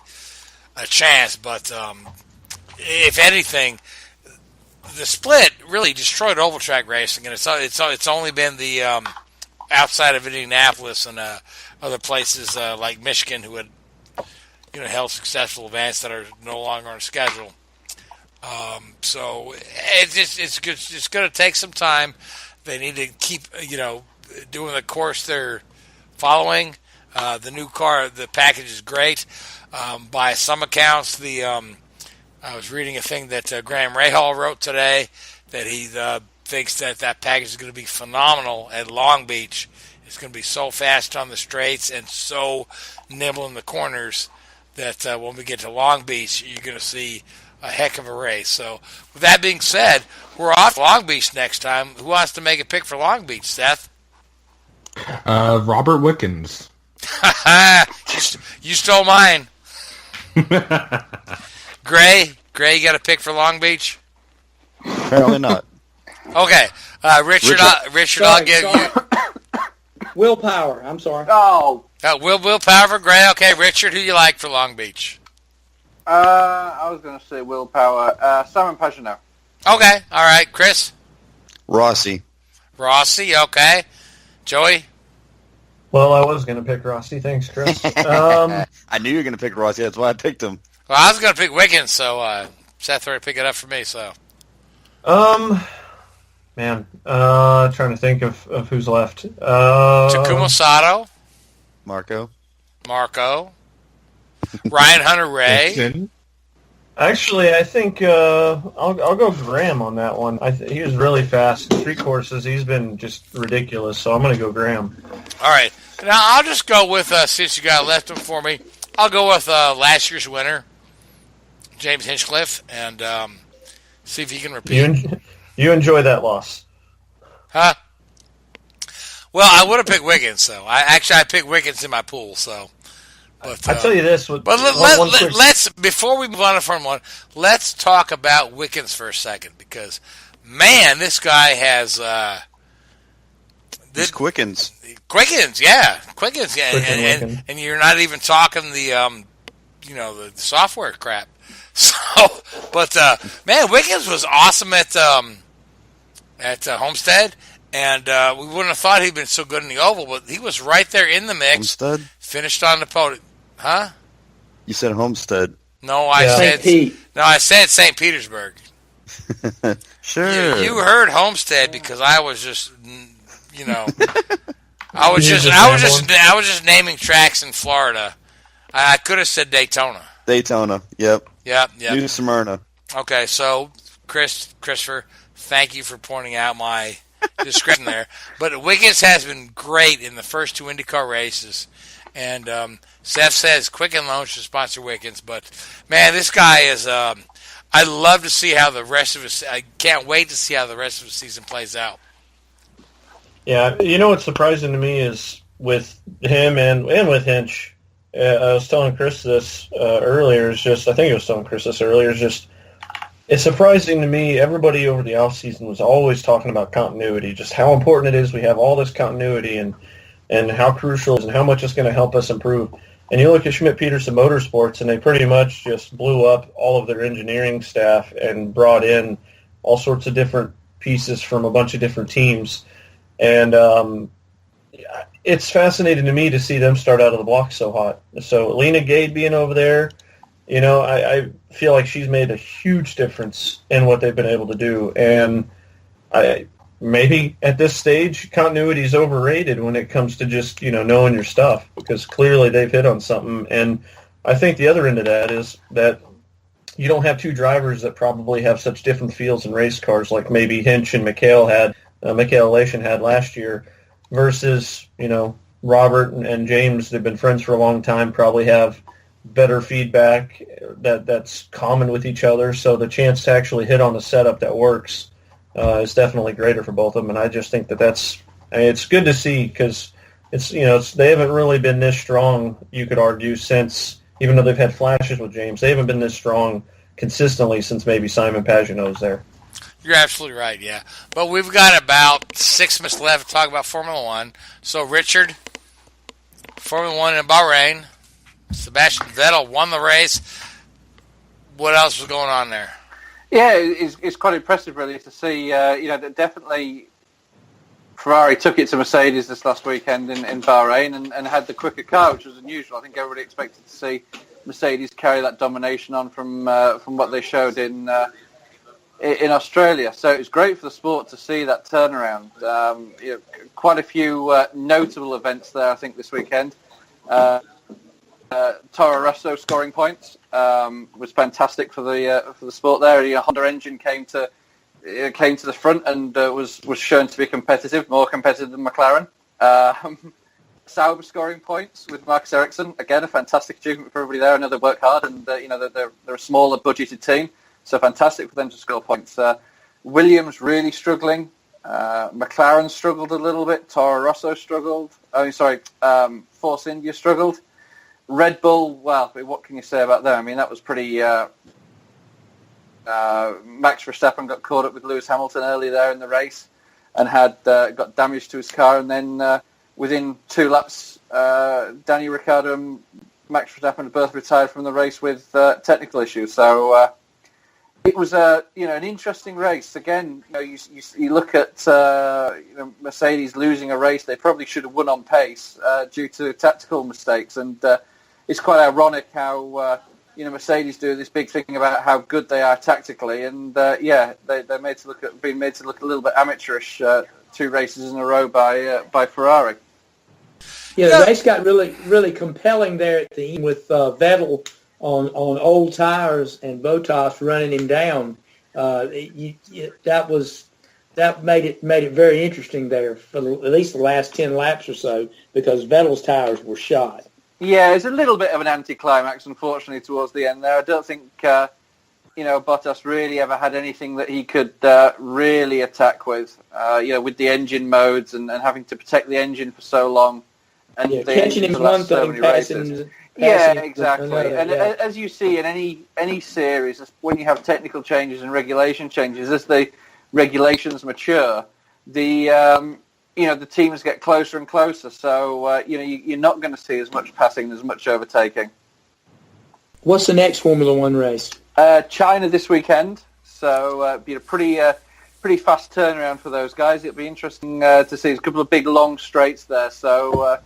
E: chance, but if anything, the split really destroyed oval track racing, and it's only been the outside of Indianapolis and other places like Michigan who had held successful events that are no longer on schedule. So it's going to take some time. They need to keep doing the course they're following. The new car, the package is great. By some accounts, I was reading a thing that Graham Rahal wrote today that he thinks that package is going to be phenomenal at Long Beach. It's going to be so fast on the straights and so nimble in the corners that when we get to Long Beach, you're going to see a heck of a race. So with that being said, we're off to Long Beach next time. Who wants to make a pick for Long Beach, Seth?
H: Robert Wickens.
E: You stole mine. Gray, you got a pick for Long Beach?
F: Apparently not.
E: Okay, Richard, I'll give you
G: Willpower. I'm sorry.
A: Oh,
E: willpower for Gray. Okay, Richard, who you like for Long Beach?
A: I was going to say willpower. Simon Pagenaud.
E: Okay, all right, Chris.
F: Rossi.
E: Okay, Joey.
I: Well, I was going to pick Rossi. Thanks, Chris.
F: I knew you were going to pick Rossi. That's why I picked him.
E: Well, I was going to pick Wiggins, so Seth already picked it up for me. So,
I: trying to think of who's left.
E: Takuma Sato,
F: Marco,
E: Ryan Hunter-Reay.
I: Actually, I think I'll go Graham on that one. He was really fast. 3 courses, he's been just ridiculous. So I'm going to go Graham.
E: All right. Now I'll just go with since you got left him for me. I'll go with last year's winner, James Hinchcliffe, and see if he can repeat.
I: You enjoy that loss,
E: huh? Well, I would have picked Wiggins, though. I picked Wiggins in my pool, so. But
I: I tell you this.
E: Let's before we move on to Formula 1, let's talk about Wiggins for a second because, man, this guy has.
F: Quickens,
E: yeah, and you're not even talking the the software crap. So, but man, Wiggins was awesome at Homestead, and we wouldn't have thought he'd been so good in the oval, but he was right there in the mix.
F: Homestead
E: finished on the podium, huh?
F: You said Homestead.
E: No, I said St. Petersburg.
F: Sure.
E: You heard Homestead because I was just, I was just naming tracks in Florida. I could have said Daytona.
F: Daytona. Yep.
E: Yep.
F: New Smyrna.
E: Okay, so Christopher, thank you for pointing out my discretion there. But Wiggins has been great in the first two IndyCar races. And Seth says Quicken Loans should sponsor Wiggins. But, man, this guy is I'd love to see how the rest of his – I can't wait to see how the rest of the season plays out.
I: Yeah, what's surprising to me is with him and with Hinch, I was telling Chris this earlier, it's surprising to me, everybody over the offseason was always talking about continuity, just how important it is we have all this continuity and how crucial it is and how much it's going to help us improve. And you look at Schmidt-Peterson Motorsports, and they pretty much just blew up all of their engineering staff and brought in all sorts of different pieces from a bunch of different teams. And it's fascinating to me to see them start out of the block so hot. So Lena Gade being over there, I feel like she's made a huge difference in what they've been able to do. And maybe at this stage, continuity is overrated when it comes to just, knowing your stuff, because clearly they've hit on something. And I think the other end of that is that you don't have two drivers that probably have such different feels in race cars like maybe Hinch and Mikhail Elation had last year versus, Robert and James. They've been friends for a long time, probably have better feedback that's common with each other. So the chance to actually hit on a setup that works is definitely greater for both of them. And I just think it's good to see, because they haven't really been this strong, you could argue, since, even though they've had flashes with James, they haven't been this strong consistently since maybe Simon Pagenaud was there.
E: You're absolutely right, yeah. But we've got about 6 minutes left to talk about Formula One. So, Richard, Formula One in Bahrain, Sebastian Vettel won the race. What else was going on there?
A: Yeah, it's quite impressive, really, to see. That definitely Ferrari took it to Mercedes this last weekend in Bahrain and had the quicker car, which was unusual. I think everybody expected to see Mercedes carry that domination on from what they showed in Australia. So it was great for the sport to see that turnaround. Quite a few notable events there, I think, this weekend. Toro Rosso scoring points was fantastic for the sport there. The Honda engine came to the front and was shown to be competitive, more competitive than McLaren. Sauber scoring points with Marcus Ericsson, again a fantastic achievement for everybody there. I know they work hard, and they're a smaller budgeted team, so fantastic for them to score points. Williams really struggling. McLaren struggled a little bit. Toro Rosso struggled. Force India struggled. Red Bull, well, what can you say about them? I mean, that was pretty... Max Verstappen got caught up with Lewis Hamilton early there in the race and got damage to his car, and then within 2 laps, Danny Ricciardo and Max Verstappen both retired from the race with technical issues. So it was an interesting race. Again, you look at Mercedes losing a race they probably should have won on pace due to tactical mistakes, and it's quite ironic how Mercedes do this big thing about how good they are tactically, and they're being made to look a little bit amateurish 2 races in a row by Ferrari.
G: Yeah, the race got really, really compelling there at the end with Vettel on old tires and Bottas running him down. That made it very interesting there for at least the last 10 laps or so, because Vettel's tires were shot.
A: Yeah, it's a little bit of an anticlimax, unfortunately, towards the end there. I don't think, Bottas really ever had anything that he could really attack with, with the engine modes and having to protect the engine for so long. And
G: catching him one thing, passing.
A: Yeah, exactly. And as you see in any series, when you have technical changes and regulation changes, as the regulations mature, the teams get closer and closer. So you're not going to see as much passing, as much overtaking.
G: What's the next Formula One race?
A: China this weekend. So it'll be a pretty fast turnaround for those guys. It'll be interesting to see. There's a couple of big long straights there. So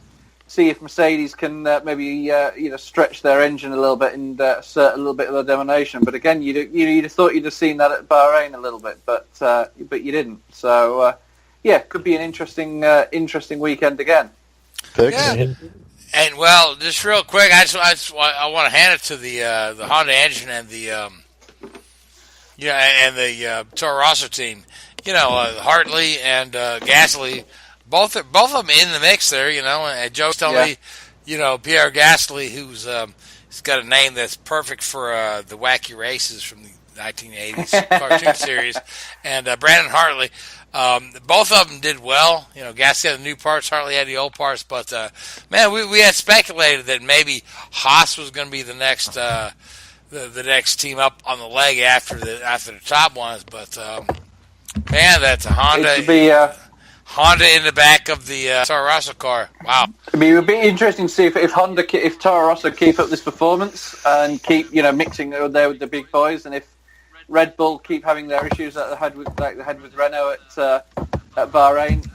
A: see if Mercedes can maybe stretch their engine a little bit and assert a little bit of their domination. But again, you'd have thought you'd have seen that at Bahrain a little bit, but you didn't. So could be an interesting weekend again.
E: Yeah. And well, just real quick, I want to hand it to the Honda engine and the Toro Rosso team. Hartley and Gasly, both of them in the mix there. And Joe's telling me, Pierre Gasly, who's he's got a name that's perfect for the wacky races from the 1980s cartoon series, and Brandon Hartley. Both of them did well. Gasly had the new parts, Hartley had the old parts. But man, we had speculated that maybe Haas was going to be the next the next team up on the leg after the top ones. But man, that's a Honda. Honda in the back of the Toro Rosso car. Wow.
A: I mean, it would be interesting to see if Toro Rosso keep up this performance and keep mixing there with the big boys, and if Red Bull keep having their issues that they had with Renault at Bahrain.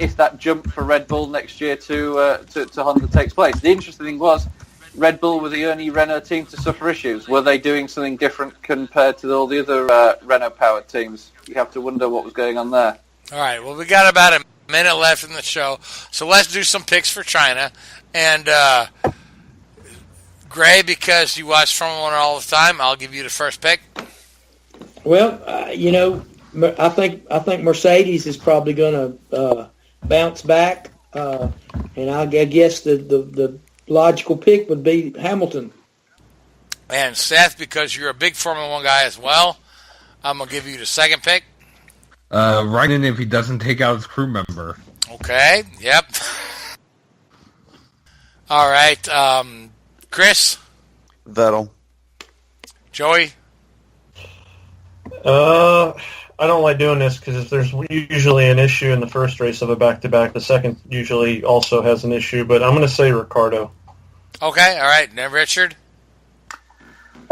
A: If that jump for Red Bull next year to Honda takes place. The interesting thing was, Red Bull were the only Renault team to suffer issues. Were they doing something different compared to all the other Renault-powered teams? You have to wonder what was going on there.
E: All right, well, we got about a minute left in the show, so let's do some picks for China. And Gray, because you watch Formula One all the time, I'll give you the first pick.
G: Well, I think Mercedes is probably going to bounce back, and I guess the logical pick would be Hamilton.
E: And Seth, because you're a big Formula One guy as well, I'm going to give you the second pick.
H: Right in if he doesn't take out his crew member.
E: Okay, yep. All right, Chris?
F: Vettel.
E: Joey?
I: I don't like doing this because if there's usually an issue in the first race of a back-to-back, the second usually also has an issue, but I'm going to say Ricciardo.
E: Okay, all right. Now, Richard?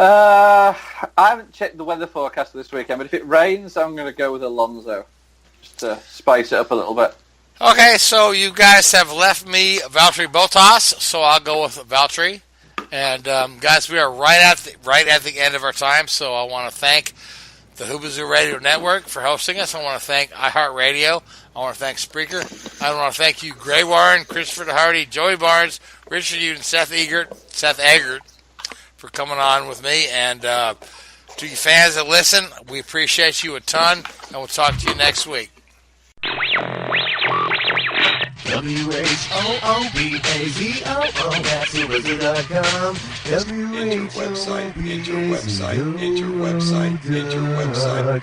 A: I haven't checked the weather forecast for this weekend, but if it rains, I'm going to go with Alonso, just to spice it up a little bit.
E: Okay, so you guys have left me Valtteri Bottas, so I'll go with Valtteri. And guys, we are right at the end of our time, so I want to thank the Whoobazoo Radio Network for hosting us. I want to thank iHeartRadio. I want to thank Spreaker. I want to thank you, Gray Warren, Christopher Deharde, Joey Barnes, Richard Youden, Seth Eggert, for coming on with me. And to you fans that listen, we appreciate you a ton, and we'll talk to you next week.
D: WHOOBAZOO, that's Whoobazoo.com.
J: Enter website.